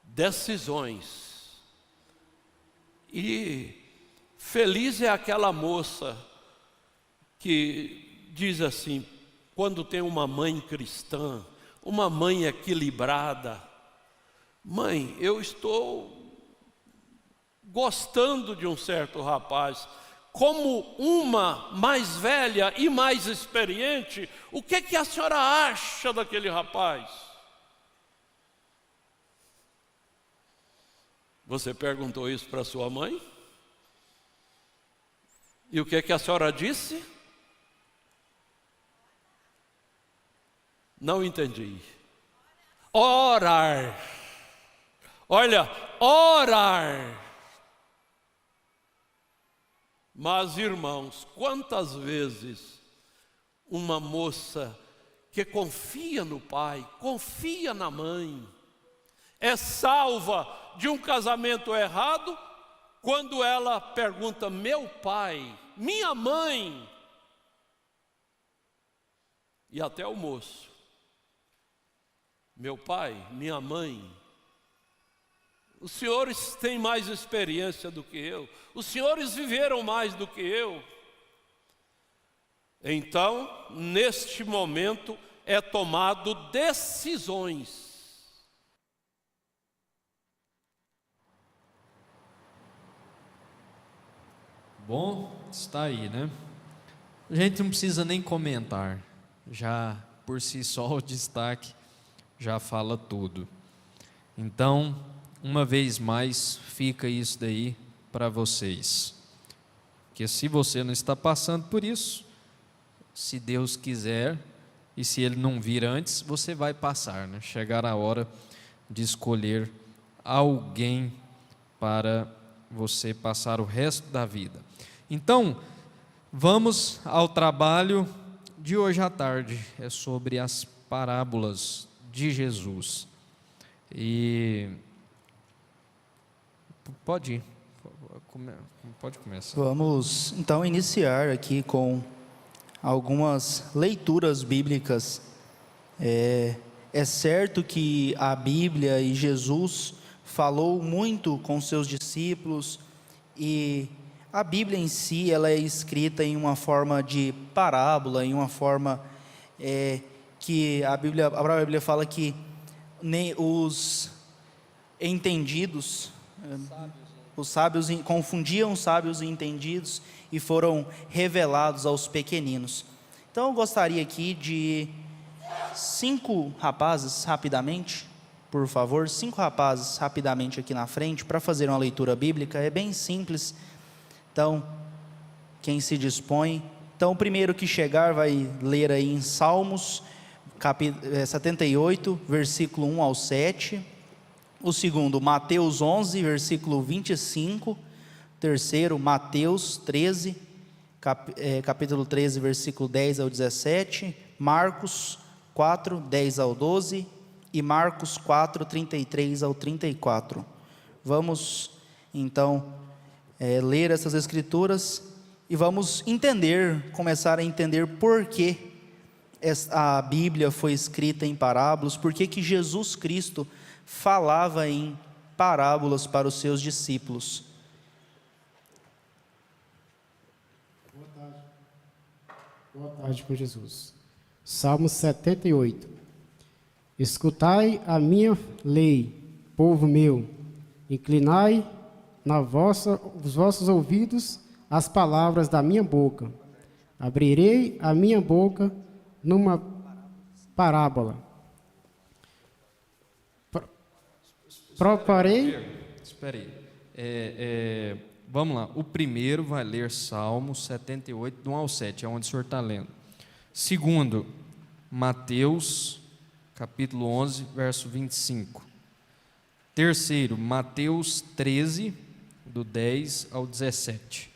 Decisões. E feliz é aquela moça que diz assim, quando tem uma mãe cristã, uma mãe equilibrada: mãe, eu estou gostando de um certo rapaz. Como uma mais velha e mais experiente, o que a senhora acha daquele rapaz? Você perguntou isso para sua mãe? E o que a senhora disse? Não entendi. Orar. Olha, orar. Mas, irmãos, quantas vezes uma moça que confia no pai, confia na mãe, é salva de um casamento errado, quando ela pergunta: meu pai, minha mãe, e até o moço, meu pai, minha mãe, os senhores têm mais experiência do que eu, os senhores viveram mais do que eu. Então, neste momento, é tomado decisões. Bom, está aí, né? A gente não precisa nem comentar, já por si só o destaque já fala tudo. Então, uma vez mais, fica isso daí para vocês. Porque se você não está passando por isso, se Deus quiser, e se Ele não vir antes, você vai passar, né? Chegar a hora de escolher alguém para você passar o resto da vida. Então, vamos ao trabalho de hoje à tarde. É sobre as parábolas de Jesus. E pode ir, pode começar. Vamos então iniciar aqui com algumas leituras bíblicas. É certo que a Bíblia e Jesus falou muito com seus discípulos, e a Bíblia em si ela é escrita em uma forma de parábola, em uma forma que a própria Bíblia fala que nem os entendidos, os sábios confundiam os sábios e entendidos e foram revelados aos pequeninos. Então eu gostaria aqui de 5 rapazes, rapidamente, por favor. 5 rapazes rapidamente aqui na frente para fazer uma leitura bíblica. É bem simples. Então, quem se dispõe. Então, o primeiro que chegar vai ler aí em Salmos 78, versículo 1 ao 7. O segundo, Mateus 11, versículo 25. O terceiro, Mateus 13, capítulo 13, versículo 10 ao 17. Marcos 4, 10 ao 12. E Marcos 4, 33 ao 34. Vamos, então, ler essas escrituras e vamos entender, começar a entender por que a Bíblia foi escrita em parábolas, por que Jesus Cristo falava em parábolas para os seus discípulos. Boa tarde com Jesus. Salmo 78. Escutai a minha lei, povo meu, inclinai os vossos ouvidos às palavras da minha boca. Abrirei a minha boca numa parábola. Espera aí. Vamos lá. O primeiro vai ler Salmo 78, do 1 ao 7, é onde o senhor está lendo. Segundo, Mateus, capítulo 11, verso 25. Terceiro, Mateus 13, do 10 ao 17.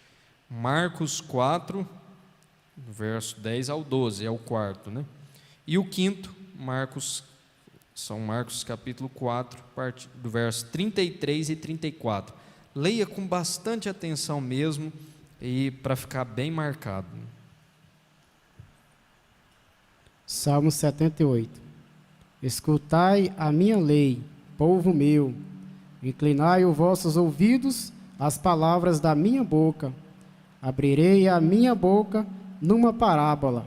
Marcos 4, do verso 10 ao 12, é o quarto, né? E o quinto, São Marcos capítulo 4, do verso 33 e 34. Leia com bastante atenção mesmo, e para ficar bem marcado. Salmo 78. Escutai a minha lei, povo meu, inclinai os vossos ouvidos às palavras da minha boca. Abrirei a minha boca numa parábola.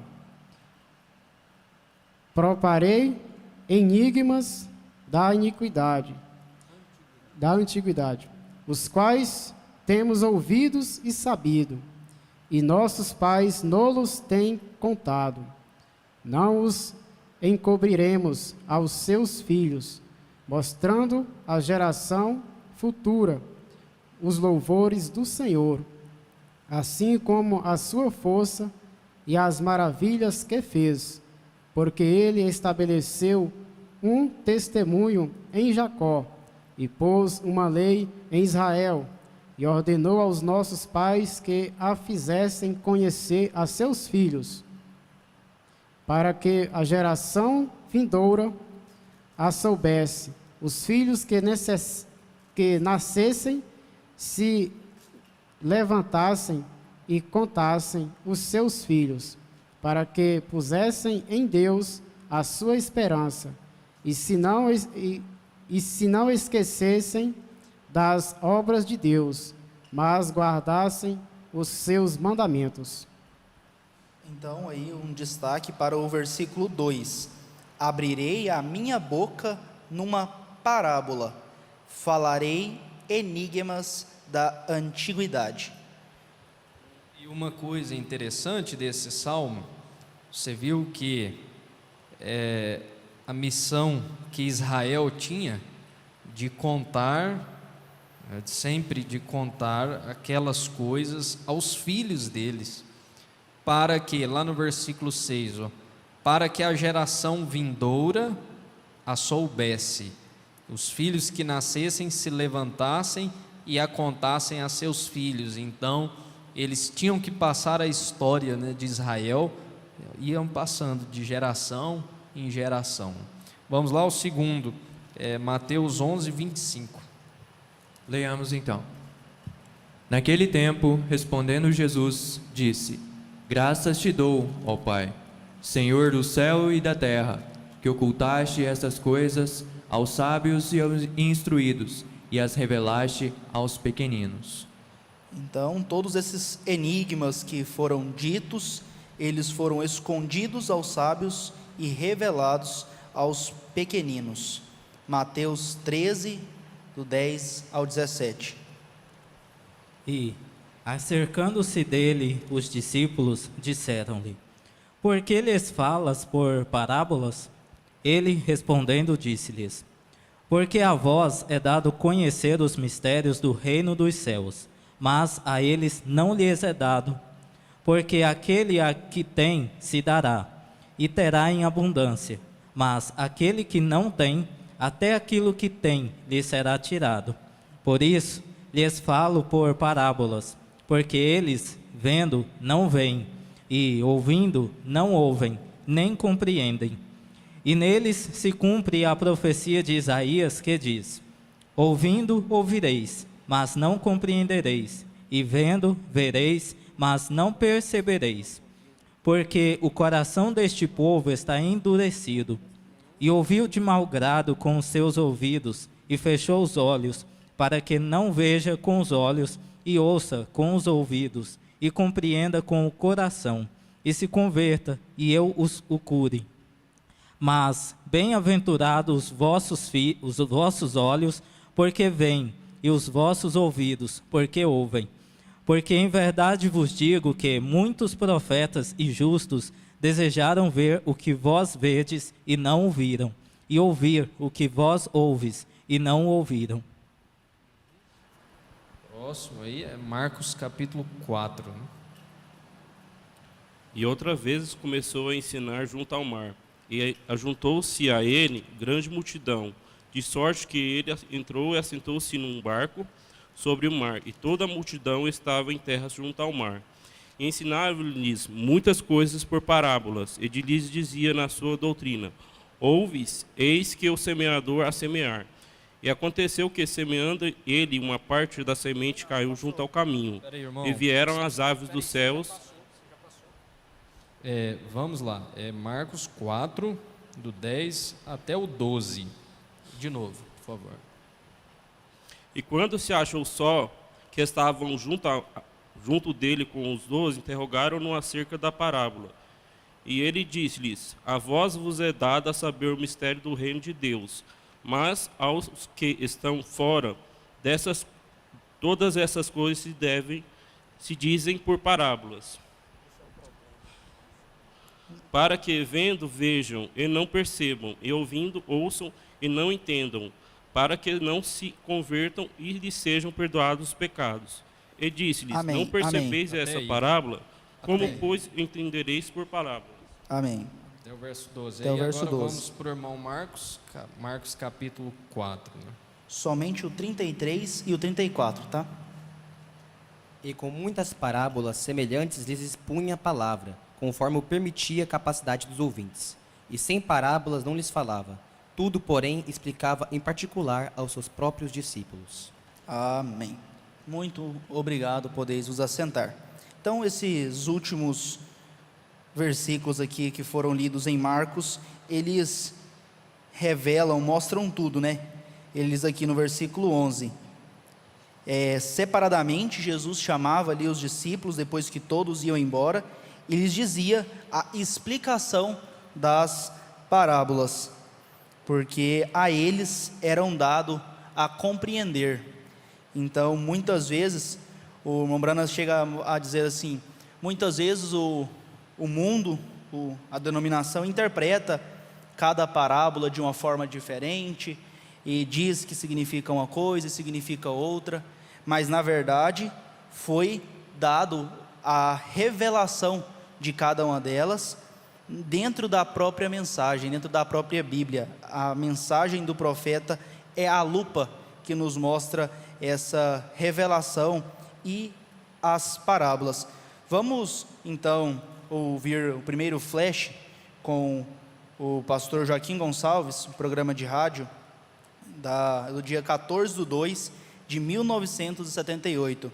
Proparei enigmas da iniquidade, da antiguidade, os quais temos ouvidos e sabido, e nossos pais nolos têm contado. Não os encobriremos aos seus filhos, mostrando à geração futura os louvores do Senhor, assim como a sua força e as maravilhas que fez, porque ele estabeleceu um testemunho em Jacó e pôs uma lei em Israel, e ordenou aos nossos pais que a fizessem conhecer a seus filhos, para que a geração vindoura a soubesse. Os filhos que nascessem se levantassem e contassem os seus filhos, para que pusessem em Deus a sua esperança, e se não esquecessem das obras de Deus, mas guardassem os seus mandamentos. Então, aí um destaque para o versículo 2. Abrirei a minha boca numa parábola, falarei enigmas da antiguidade. E uma coisa interessante desse salmo, você viu que a missão que Israel tinha de contar, sempre de contar aquelas coisas aos filhos deles, para que, lá no versículo 6, para que a geração vindoura a soubesse, os filhos que nascessem se levantassem e a contassem a seus filhos. Então, eles tinham que passar a história, né, de Israel, iam passando de geração em geração. Vamos lá ao segundo, Mateus 11, 25. Leiamos então. Naquele tempo, respondendo Jesus, disse: Graças te dou, ó Pai, Senhor do céu e da terra, que ocultaste estas coisas aos sábios e aos instruídos, e as revelaste aos pequeninos. Então, todos esses enigmas que foram ditos, eles foram escondidos aos sábios e revelados aos pequeninos. Mateus 13, do 10 ao 17. E, acercando-se dele, os discípulos disseram-lhe: Por que lhes falas por parábolas? Ele, respondendo, disse-lhes: Porque a vós é dado conhecer os mistérios do reino dos céus, mas a eles não lhes é dado. Porque aquele a que tem se dará, e terá em abundância, mas aquele que não tem, até aquilo que tem lhe será tirado. Por isso, lhes falo por parábolas, porque eles, vendo, não veem, e ouvindo, não ouvem, nem compreendem. E neles se cumpre a profecia de Isaías, que diz: ouvindo, ouvireis, mas não compreendereis, e vendo, vereis, mas não percebereis. Porque o coração deste povo está endurecido, e ouviu de mau grado com os seus ouvidos, e fechou os olhos, para que não veja com os olhos, e ouça com os ouvidos, e compreenda com o coração, e se converta, e eu o cure. Mas bem-aventurados os vossos olhos, porque veem, e os vossos ouvidos, porque ouvem. Porque em verdade vos digo que muitos profetas e justos desejaram ver o que vós vedes e não ouviram, e ouvir o que vós ouves e não ouviram. Próximo aí é Marcos capítulo 4. Né? E outra vez começou a ensinar junto ao mar, e ajuntou-se a ele grande multidão, de sorte que ele entrou e assentou-se num barco sobre o mar, e toda a multidão estava em terra junto ao mar. E ensinava-lhes muitas coisas por parábolas, e lhes dizia na sua doutrina: ouves, eis que o semeador a semear. E aconteceu que, semeando ele, uma parte da semente caiu junto ao caminho, e vieram as aves dos céus. Vamos lá, Marcos 4, do 10 até o 12. De novo, por favor. E quando se achou só, que estavam junto dele com os 12, interrogaram-no acerca da parábola. E ele disse-lhes: a vós vos é dado a saber o mistério do reino de Deus, mas aos que estão fora todas essas coisas se dizem por parábolas, para que vendo vejam e não percebam, e ouvindo ouçam e não entendam, para que não se convertam e lhes sejam perdoados os pecados. E disse-lhes: não percebeis essa parábola? Como, pois, entendereis por parábola? Amém. Até o verso 12. Até o verso agora 12. Vamos para o irmão Marcos, Marcos capítulo 4. Né? Somente o 33 e o 34, tá? E com muitas parábolas semelhantes lhes expunha a palavra, conforme o permitia a capacidade dos ouvintes. E sem parábolas não lhes falava. Tudo, porém, explicava em particular aos seus próprios discípulos. Amém. Muito obrigado, podeis vos assentar. Então, esses últimos versículos aqui que foram lidos em Marcos, eles revelam, mostram tudo, né? Eles aqui no versículo 11. Separadamente, Jesus chamava ali os discípulos, depois que todos iam embora, e lhes dizia a explicação das parábolas, porque a eles eram dado a compreender. Então, muitas vezes, o irmão Branas chega a dizer assim, muitas vezes o mundo, a denominação interpreta cada parábola de uma forma diferente, e diz que significa uma coisa e significa outra, mas na verdade foi dado a revelação de cada uma delas, dentro da própria mensagem, dentro da própria Bíblia. A mensagem do profeta é a lupa que nos mostra essa revelação e as parábolas. Vamos então ouvir o primeiro flash com o pastor Joaquim Gonçalves, um programa de rádio do dia 14/2 de 1978.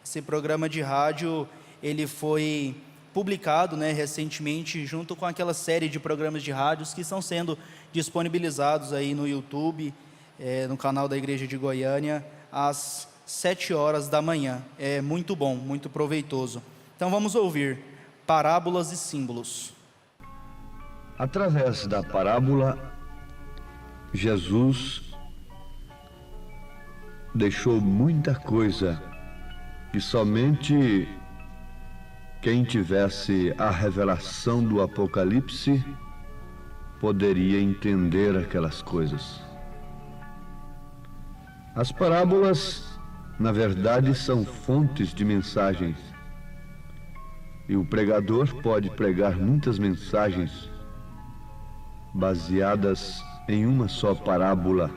Esse programa de rádio ele foi publicado, recentemente, junto com aquela série de programas de rádios que estão sendo disponibilizados aí no YouTube, no canal da Igreja de Goiânia, às 7h da manhã. É muito bom, muito proveitoso. Então vamos ouvir parábolas e símbolos. Através da parábola, Jesus deixou muita coisa que somente quem tivesse a revelação do Apocalipse poderia entender aquelas coisas. As parábolas, na verdade, são fontes de mensagens. E o pregador pode pregar muitas mensagens baseadas em uma só parábola.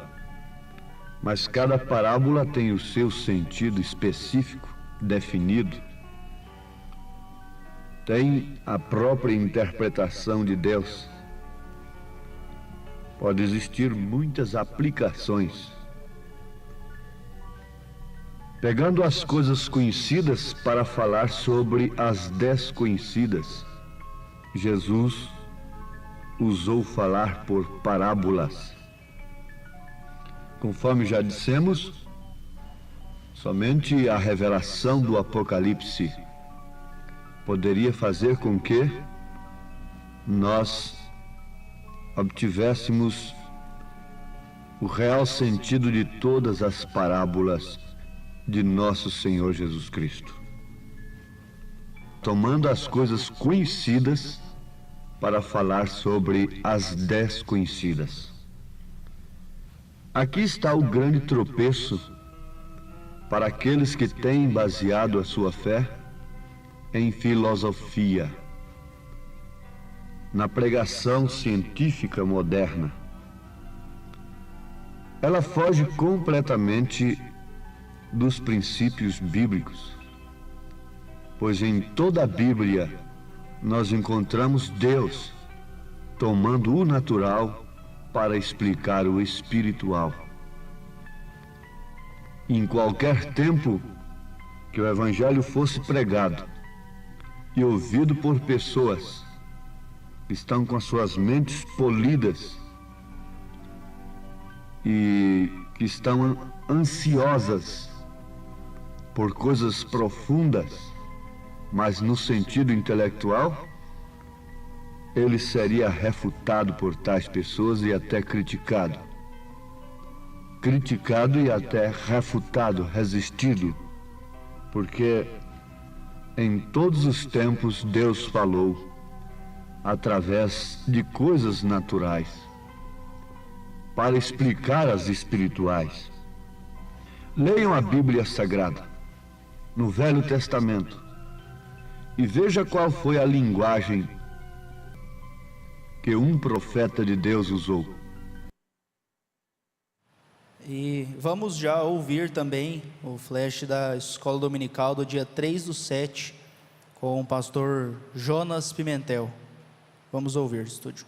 Mas cada parábola tem o seu sentido específico, definido. Tem a própria interpretação de Deus. Pode existir muitas aplicações. Pegando as coisas conhecidas para falar sobre as desconhecidas, Jesus usou falar por parábolas. Conforme já dissemos, somente a revelação do Apocalipse poderia fazer com que nós obtivéssemos o real sentido de todas as parábolas de nosso Senhor Jesus Cristo, tomando as coisas conhecidas para falar sobre as desconhecidas. Aqui está o grande tropeço para aqueles que têm baseado a sua fé em filosofia, na pregação científica moderna. Ela foge completamente dos princípios bíblicos, pois em toda a Bíblia nós encontramos Deus tomando o natural para explicar o espiritual. Em qualquer tempo que o Evangelho fosse pregado e ouvido por pessoas que estão com as suas mentes polidas e que estão ansiosas por coisas profundas, mas no sentido intelectual, ele seria refutado por tais pessoas e até criticado. Criticado e até refutado, resistido, porque em todos os tempos Deus falou através de coisas naturais para explicar as espirituais. Leiam a Bíblia Sagrada no Velho Testamento e veja qual foi a linguagem que um profeta de Deus usou. E vamos já ouvir também o flash da Escola Dominical do dia 3/7 com o pastor Jonas Pimentel. Vamos ouvir, estúdio.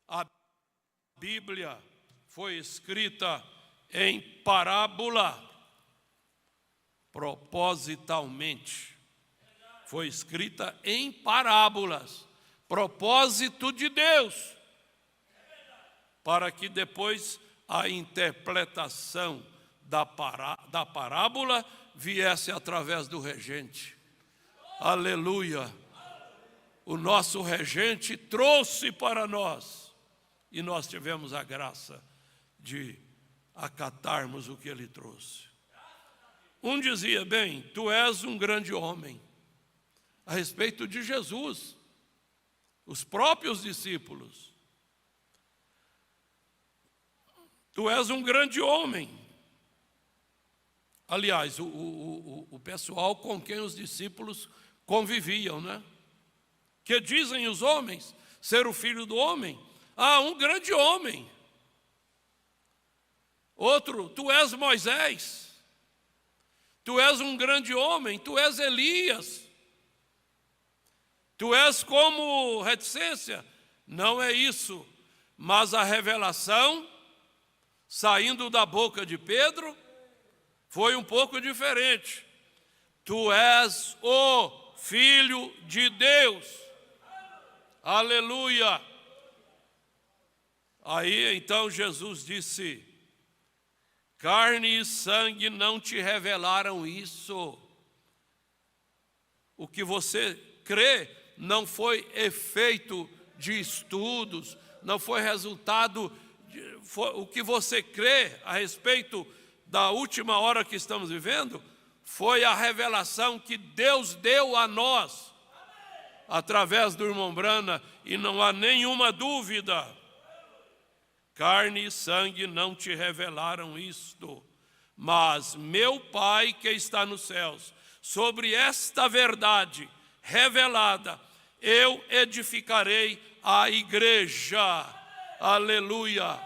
A Bíblia foi escrita em parábola, propositalmente. Foi escrita em parábolas, propósito de Deus, para que depois a interpretação da parábola viesse através do regente. Aleluia! O nosso regente trouxe para nós, e nós tivemos a graça de acatarmos o que ele trouxe. Um dizia, bem, tu és um grande homem, a respeito de Jesus, os próprios discípulos. Tu és um grande homem. Aliás, o pessoal com quem os discípulos conviviam, né? Que dizem os homens ser o filho do homem? Ah, um grande homem. Outro, tu és Moisés. Tu és um grande homem, tu és Elias. Tu és como reticência. Não é isso, mas a revelação saindo da boca de Pedro foi um pouco diferente. Tu és o Filho de Deus. Aleluia. Aí então Jesus disse, carne e sangue não te revelaram isso. O que você crê não foi efeito de estudos, não foi resultado o que você crê a respeito da última hora que estamos vivendo, foi a revelação que Deus deu a nós, através do irmão Brana, e não há nenhuma dúvida Carne e sangue não te revelaram isto, mas meu Pai que está nos céus. Sobre esta verdade revelada, eu edificarei a igreja. Aleluia.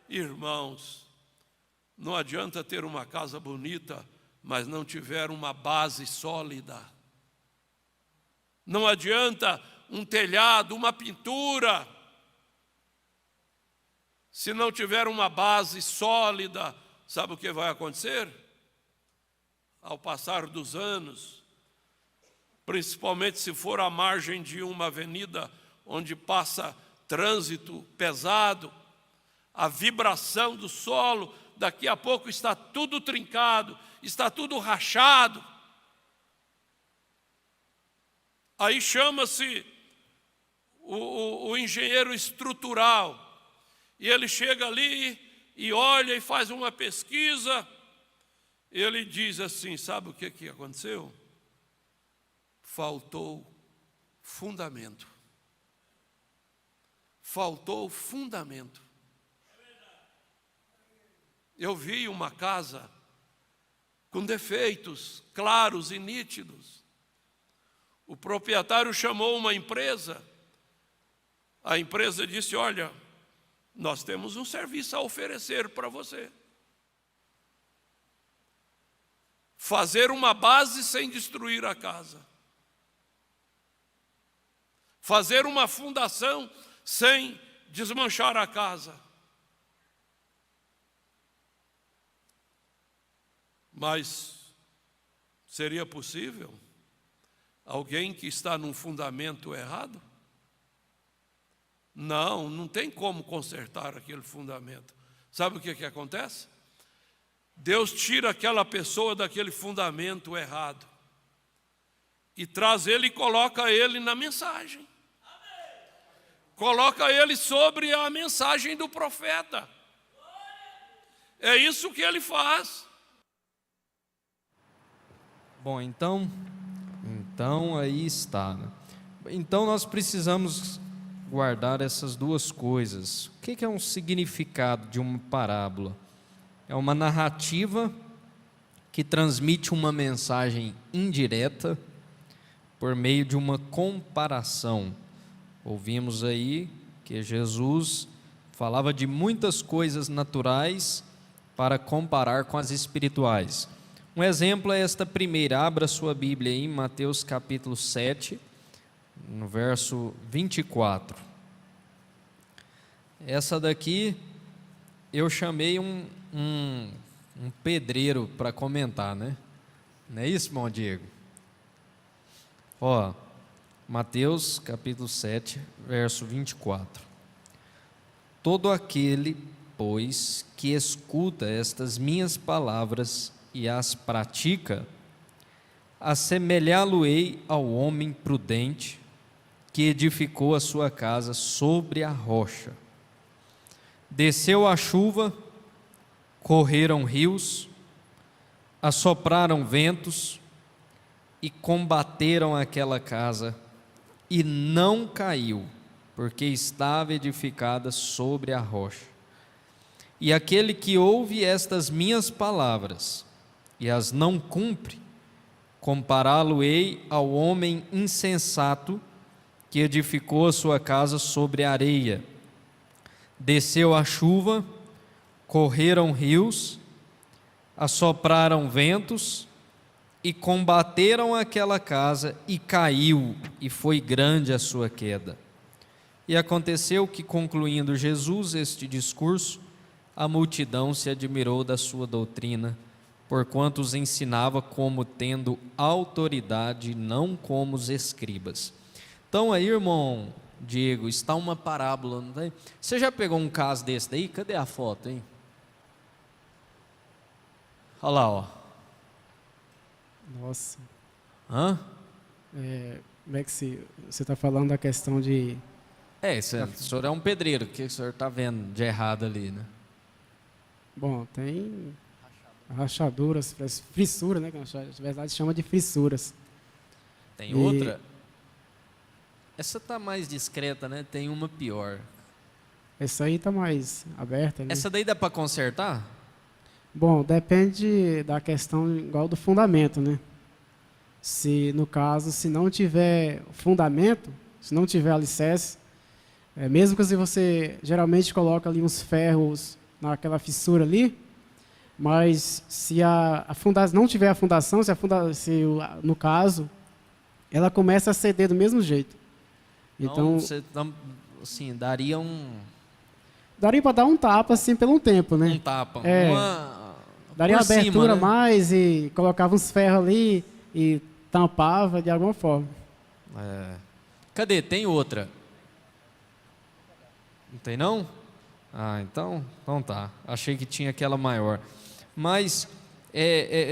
Irmãos, não adianta ter uma casa bonita, mas não tiver uma base sólida. Não adianta um telhado, uma pintura, se não tiver uma base sólida. Sabe o que vai acontecer? Ao passar dos anos, principalmente se for à margem de uma avenida onde passa trânsito pesado, a vibração do solo, daqui a pouco está tudo trincado, está tudo rachado. Aí chama-se o engenheiro estrutural, e ele chega ali e olha e faz uma pesquisa. Ele diz assim: sabe o que aconteceu? Faltou fundamento. Faltou fundamento. Eu vi uma casa com defeitos claros e nítidos. O proprietário chamou uma empresa. A empresa disse: olha, nós temos um serviço a oferecer para você. Fazer uma base sem destruir a casa. Fazer uma fundação sem desmanchar a casa. Mas seria possível alguém que está num fundamento errado? Não, não tem como consertar aquele fundamento. Sabe o que acontece? Deus tira aquela pessoa daquele fundamento errado e traz ele e coloca ele na mensagem. Coloca ele sobre a mensagem do profeta. É isso que ele faz. Bom, então aí está, né? Então nós precisamos guardar essas duas coisas. O que é um significado de uma parábola? É uma narrativa que transmite uma mensagem indireta por meio de uma comparação. Ouvimos aí que Jesus falava de muitas coisas naturais para comparar com as espirituais. Um exemplo é esta primeira. Abra sua Bíblia aí em Mateus capítulo 7, no verso 24. Essa daqui eu chamei um pedreiro para comentar, né? Não é isso, irmão Diego? Ó, Mateus capítulo 7, verso 24. Todo aquele, pois, que escuta estas minhas palavras e as pratica, assemelhá-lo-ei ao homem prudente que edificou a sua casa sobre a rocha. Desceu a chuva, correram rios, assopraram ventos e combateram aquela casa, e não caiu, porque estava edificada sobre a rocha. E aquele que ouve estas minhas palavras e as não cumpre, compará-lo-ei ao homem insensato que edificou a sua casa sobre a areia. Desceu a chuva, correram rios, assopraram ventos e combateram aquela casa, e caiu, e foi grande a sua queda. E aconteceu que, concluindo Jesus este discurso, a multidão se admirou da sua doutrina, porquanto os ensinava como tendo autoridade, não como os escribas. Então aí, irmão Diego, está uma parábola, não tem? Você já pegou um caso desse daí? Cadê a foto, hein? Olha lá, ó. Nossa. Hã? Como é que você está falando da questão de... O senhor é um pedreiro, o que o senhor está vendo de errado ali, né? Bom, tem rachaduras, fissuras, né? Que na verdade chama de fissuras. Tem outra? Essa está mais discreta, né? Tem uma pior. Essa aí está mais aberta, né? Essa daí dá para consertar? Bom, depende da questão igual do fundamento, né? Se, no caso, se não tiver fundamento, se não tiver alicerce, mesmo que você geralmente coloca ali uns ferros naquela fissura ali, mas se a fundação não tiver a fundação, no caso, ela começa a ceder do mesmo jeito. Então você, assim, daria para dar um tapa assim por um tempo, né? Um tapa. Daria uma abertura né? mais e colocava uns ferros ali e tampava de alguma forma. Cadê? Tem outra? Não tem não? Ah, então tá. Achei que tinha aquela maior. Mas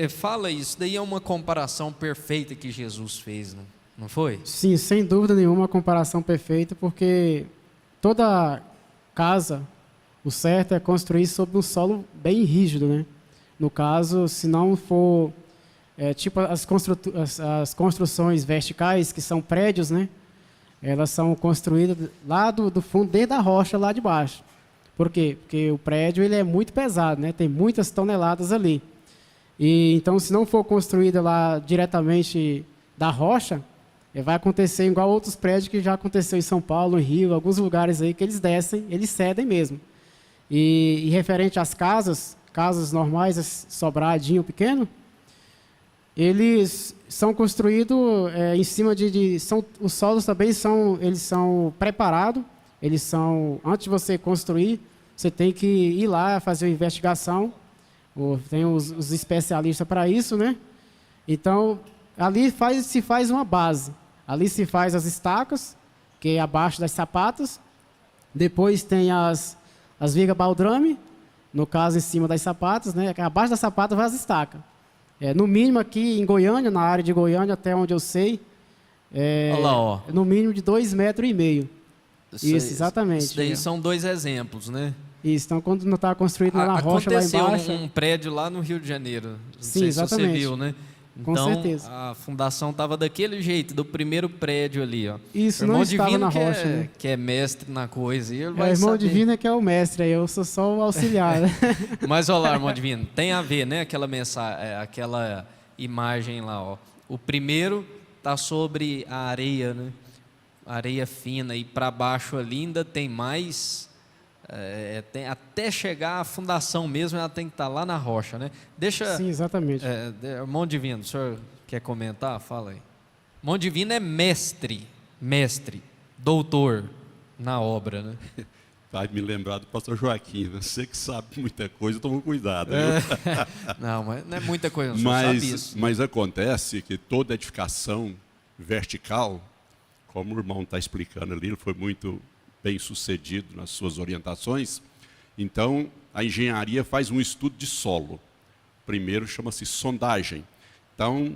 fala isso, daí é uma comparação perfeita que Jesus fez, não foi? Sim, sem dúvida nenhuma, uma comparação perfeita, porque toda casa, o certo é construir sobre um solo bem rígido, né? No caso, se não for tipo as construções verticais, que são prédios, né? Elas são construídas lá do fundo, desde a rocha lá de baixo. Por quê? Porque o prédio ele é muito pesado, né? Tem muitas toneladas ali. E então, se não for construída lá diretamente da rocha, vai acontecer igual outros prédios que já aconteceu em São Paulo, em Rio, alguns lugares aí que eles descem, eles cedem mesmo. E referente às casas normais, sobradinho, pequeno, eles são construídos em cima os solos também eles são preparados, antes de você construir, você tem que ir lá fazer uma investigação, tem os especialistas para isso, né? Então, ali se faz uma base, ali se faz as estacas, que é abaixo das sapatas, depois tem as vigas baldrame, no caso em cima das sapatas, né? Abaixo das sapatas vai as estacas. No mínimo aqui em Goiânia, na área de Goiânia, até onde eu sei, Olha lá, ó. no mínimo de 2,5 metros. Isso, exatamente. Isso daí são 2 exemplos, né? Isso, então quando não está construído na rocha lá embaixo... Aconteceu um prédio lá no Rio de Janeiro, não Sim, sei exatamente. se você viu, né? Com então, certeza. a fundação estava daquele jeito, do primeiro prédio ali, ó. Isso, o irmão não estava Divino na rocha, né? que é mestre na coisa. E ele O vai irmão saber. Divino é que é o mestre, aí eu sou só o auxiliar. Né? Mas olha lá, irmão Divino, tem a ver, né? Aquela mensagem, aquela imagem lá, ó. O primeiro está sobre a areia, né? Areia fina, e para baixo ali ainda tem mais... até chegar à fundação mesmo, ela tem que estar lá na rocha, né? Sim, exatamente. Irmão Divino, o senhor quer comentar? Fala aí. Irmão Divino é mestre, doutor na obra, né? Vai me lembrar do pastor Joaquim, você que sabe muita coisa, toma cuidado. Não, mas não é muita coisa, não sabe isso. Mas acontece que toda edificação vertical, como o irmão está explicando ali, ele foi muito bem sucedido nas suas orientações. Então, a engenharia faz um estudo de solo. Primeiro chama-se sondagem. Então,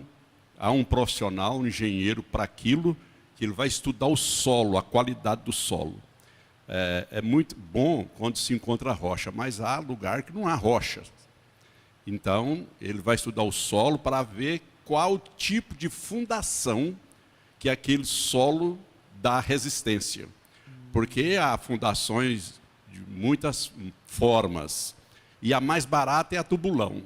há um profissional, um engenheiro para aquilo, que ele vai estudar o solo, a qualidade do solo. É muito bom quando se encontra rocha, mas há lugar que não há rocha. Então, ele vai estudar o solo para ver qual tipo de fundação que aquele solo dá resistência. Porque há fundações de muitas formas. E a mais barata é a tubulão.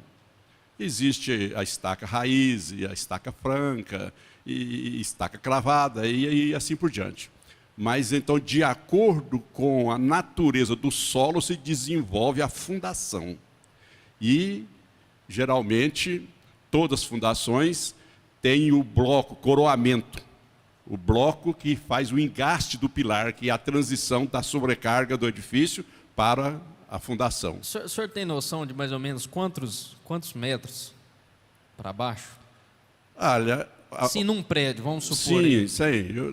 Existe a estaca raiz, e a estaca franca, e estaca cravada, e assim por diante. Mas, então, de acordo com a natureza do solo, se desenvolve a fundação. E, geralmente, todas as fundações têm o bloco, coroamento. O bloco que faz o engaste do pilar, que é a transição da sobrecarga do edifício para a fundação. O senhor tem noção de mais ou menos quantos metros para baixo? Olha... Sim, num prédio, vamos supor. Sim.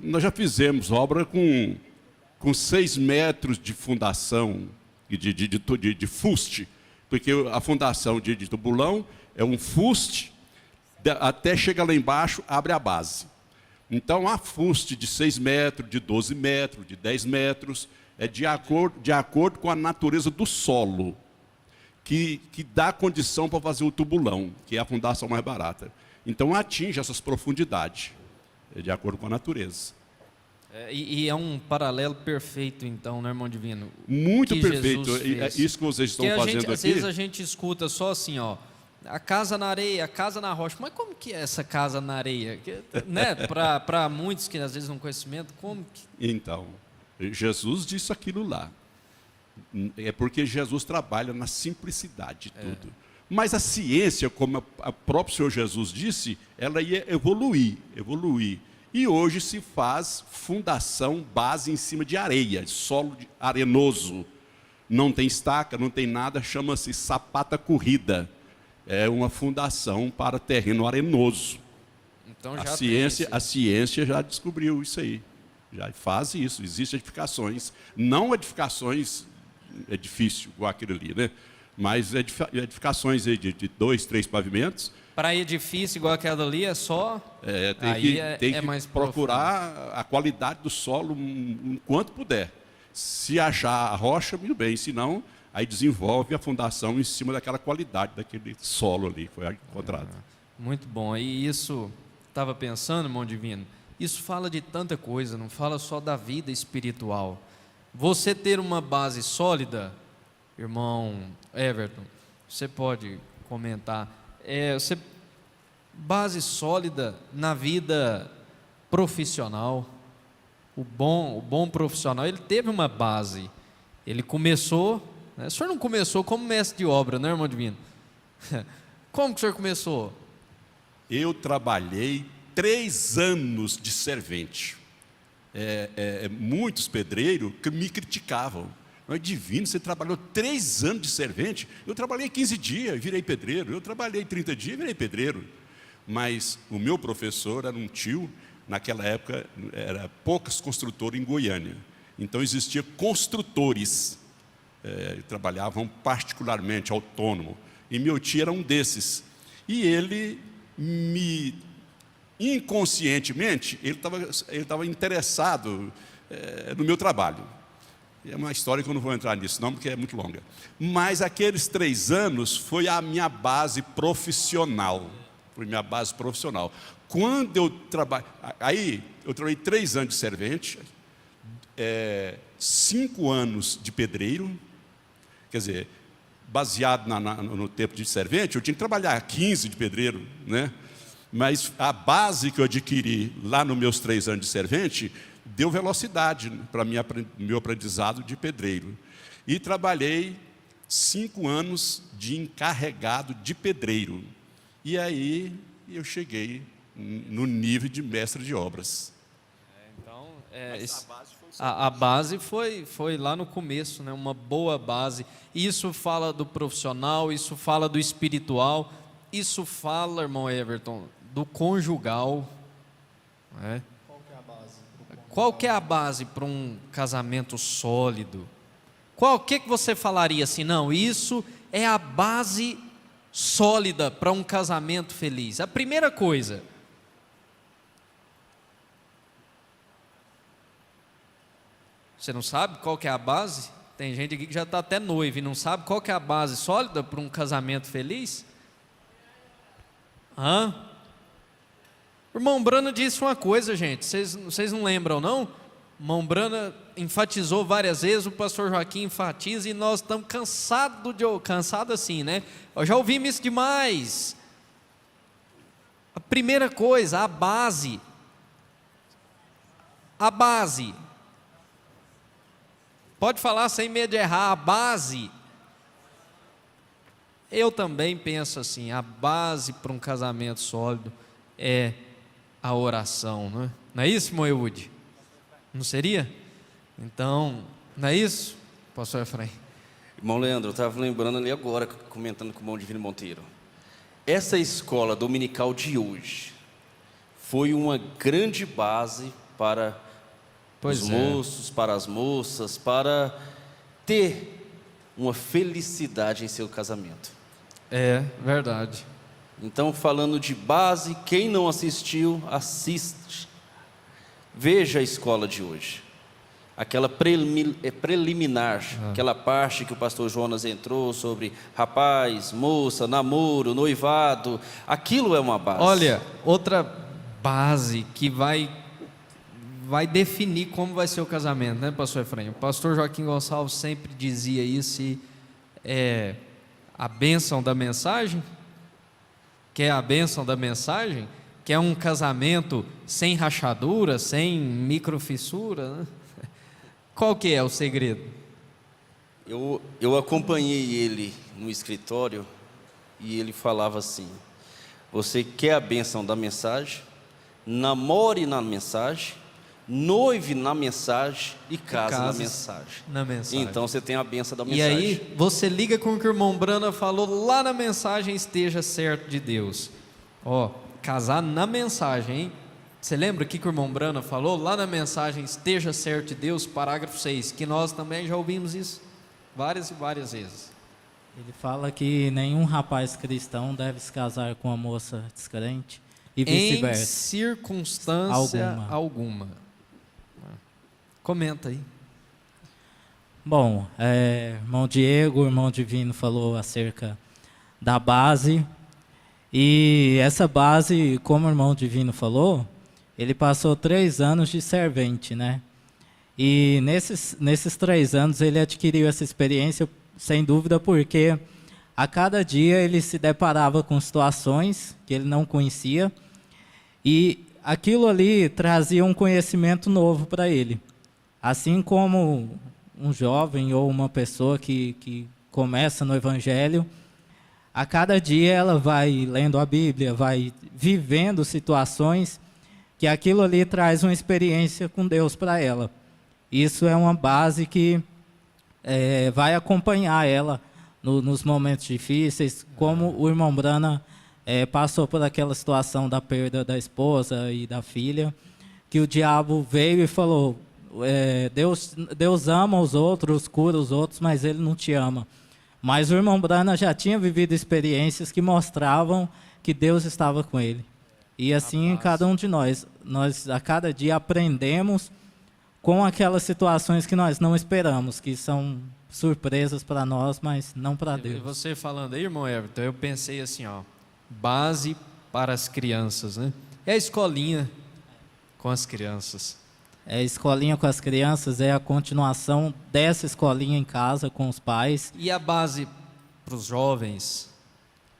Nós já fizemos obra com 6 metros de fundação, de fuste, porque a fundação de tubulão é um fuste, até chegar lá embaixo, abre a base. Então, há fuste de 6 metros, de 12 metros, de 10 metros, de acordo com a natureza do solo, que dá condição para fazer o tubulão, que é a fundação mais barata. Então, atinge essas profundidades, de acordo com a natureza. E é um paralelo perfeito, então, né, irmão Divino? Muito que perfeito. Jesus fez. Isso que vocês estão Porque fazendo às aqui. vezes a gente escuta só assim, ó, a casa na areia, a casa na rocha. Mas como que é essa casa na areia? Né? Para muitos que às vezes não conhecimento, como que... Então, Jesus disse aquilo lá. É porque Jesus trabalha na simplicidade de tudo. Mas a ciência, como o próprio Senhor Jesus disse, ela ia evoluir. E hoje se faz fundação, base em cima de areia, solo arenoso. Não tem estaca, não tem nada, chama-se sapata corrida. É uma fundação para terreno arenoso. Então já A ciência já descobriu isso aí. Já faz isso. Existem edificações, não edificações, é difícil, igual aquilo ali, né? Mas edificações aí de 2, 3 pavimentos. Para edifício igual aquela ali é só... Tem que mais procurar profundo. A qualidade do solo enquanto puder. Se achar a rocha, muito bem. Se não, aí desenvolve a fundação em cima daquela qualidade, daquele solo ali que foi encontrado. Muito bom. E isso, estava pensando, irmão Divino, isso fala de tanta coisa, não fala só da vida espiritual. Você ter uma base sólida, irmão Everton, você pode comentar, base sólida na vida profissional. O bom profissional, ele teve uma base. Ele começou, né? O senhor não começou como mestre de obra, né, irmão Divino? Como que o senhor começou? Eu trabalhei 3 anos de servente. Muitos pedreiros que me criticavam. Mas Divino, você trabalhou 3 anos de servente? Eu trabalhei 15 dias e virei pedreiro. Eu trabalhei 30 dias e virei pedreiro. Mas o meu professor era um tio, naquela época era poucos construtores em Goiânia. Então existiam construtores, trabalhavam particularmente autônomo. E meu tio era um desses. E ele inconscientemente, ele estava interessado no meu trabalho. É uma história que eu não vou entrar nisso não, porque é muito longa. Mas aqueles 3 anos foi a minha base profissional. Foi minha base profissional. Quando eu trabalhei... Aí, eu trabalhei 3 anos de servente, 5 anos de pedreiro. Quer dizer, baseado no tempo de servente, eu tinha que trabalhar 15 de pedreiro, né? Mas a base que eu adquiri lá nos meus 3 anos de servente deu velocidade para meu aprendizado de pedreiro. E trabalhei 5 anos de encarregado de pedreiro. E aí eu cheguei no nível de mestre de obras. Então, a base foi lá no começo, né? Uma boa base. Isso fala do profissional, isso fala do espiritual, isso fala, irmão Everton, do conjugal. Né? Qual que é a base para um casamento sólido? O que você falaria assim? Não, isso é a base sólida para um casamento feliz. A primeira coisa. Você não sabe qual que é a base? Tem gente aqui que já está até noivo e não sabe qual que é a base sólida para um casamento feliz? O irmão Brana disse uma coisa, gente, vocês não lembram, não? O irmão Brana enfatizou várias vezes, o pastor Joaquim enfatiza, e nós estamos cansados assim, né? Eu já ouvimos isso demais. A primeira coisa, a base. Pode falar sem medo de errar, a base. Eu também penso assim, a base para um casamento sólido é a oração, não é? Não é isso, irmão Eude? Não seria? Então, não é isso, pastor Efraim? Irmão Leandro, eu estava lembrando ali agora, comentando com o irmão Divino Monteiro. Essa escola dominical de hoje foi uma grande base para os moços, para as moças, para ter uma felicidade em seu casamento. É verdade. Então, falando de base, quem não assistiu, assiste. Veja a escola de hoje. Aquela preliminar, aquela parte que o pastor Jonas entrou sobre rapaz, moça, namoro, noivado. Aquilo é uma base. Olha, outra base que vai vai definir como vai ser o casamento, né, pastor Efraim? O pastor Joaquim Gonçalves sempre dizia isso, e a bênção da mensagem, que é a bênção da mensagem, que é um casamento sem rachadura, sem microfissura, né? Qual que é o segredo? Eu acompanhei ele no escritório e ele falava assim: você quer a bênção da mensagem, namore na mensagem, noive na mensagem e case na mensagem. Então você tem a bênção da mensagem. E aí você liga com o que o irmão Brana falou lá na mensagem, esteja certo de Deus. Ó, casar na mensagem, hein? Você lembra o que o irmão Brana falou lá na mensagem, esteja certo de Deus, parágrafo 6, que nós também já ouvimos isso várias e várias vezes. Ele fala que nenhum rapaz cristão deve se casar com uma moça descrente e vice-versa. Em circunstância alguma. Comenta aí. Bom, irmão Diego, o irmão Divino falou acerca da base. E essa base, como o irmão Divino falou, ele passou 3 anos de servente, né? E nesses 3 anos ele adquiriu essa experiência, sem dúvida, porque a cada dia ele se deparava com situações que ele não conhecia e aquilo ali trazia um conhecimento novo para ele. Assim como um jovem ou uma pessoa que começa no Evangelho, a cada dia ela vai lendo a Bíblia, vai vivendo situações que aquilo ali traz uma experiência com Deus para ela. Isso é uma base que vai acompanhar ela nos momentos difíceis, como o irmão Brana passou por aquela situação da perda da esposa e da filha, que o diabo veio e falou, Deus ama os outros, cura os outros, mas ele não te ama. Mas o irmão Brana já tinha vivido experiências que mostravam que Deus estava com ele. E assim, cada um de nós a cada dia aprendemos com aquelas situações que nós não esperamos, que são surpresas para nós, mas não para Deus. E você falando aí, irmão Everton, eu pensei assim, ó, base para as crianças, né? É a escolinha com as crianças. A escolinha com as crianças é a continuação dessa escolinha em casa com os pais. E a base para os jovens?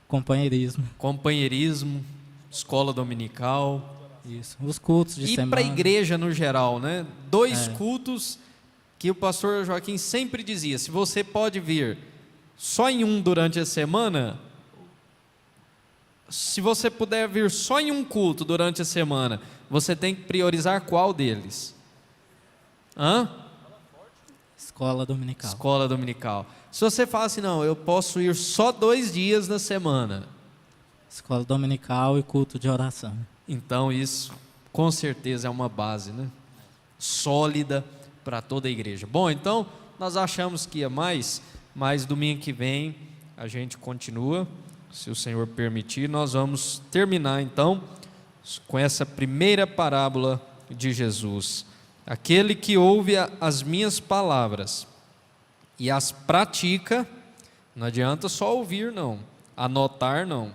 Companheirismo. Companheirismo, escola dominical. Isso, os cultos de semana. E para a igreja no geral, né? 2 cultos que o pastor Joaquim sempre dizia, se você pode vir só em um durante a semana, se você puder vir só em um culto durante a semana, você tem que priorizar qual deles? Escola dominical. Escola dominical. Se você fala assim, não, eu posso ir só 2 dias na semana. Escola dominical e culto de oração. Então isso, com certeza, é uma base, né? Sólida para toda a igreja. Bom, então, nós achamos que ia mais, mas domingo que vem a gente continua, se o Senhor permitir. Nós vamos terminar, então, com essa primeira parábola de Jesus. Aquele que ouve as minhas palavras e as pratica, não adianta só ouvir, não, anotar, não,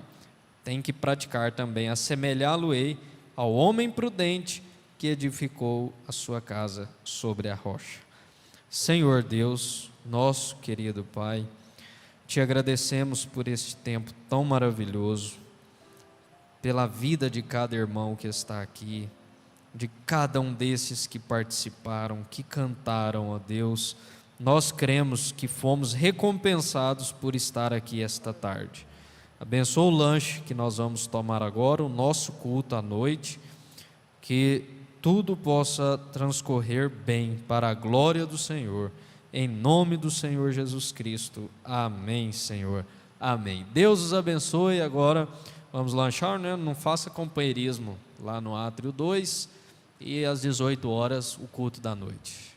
tem que praticar também. Assemelhá-lo-ei ao homem prudente que edificou a sua casa sobre a rocha. Senhor Deus, nosso querido Pai, te agradecemos por este tempo tão maravilhoso, pela vida de cada irmão que está aqui, de cada um desses que participaram, que cantaram, ó Deus. Nós cremos que fomos recompensados por estar aqui esta tarde. Abençoa o lanche que nós vamos tomar agora, o nosso culto à noite, que tudo possa transcorrer bem para a glória do Senhor, em nome do Senhor Jesus Cristo. Amém, Senhor. Amém. Deus os abençoe. Agora vamos lanchar, né? Não faça companheirismo lá no Átrio 2 e às 18 horas o culto da noite.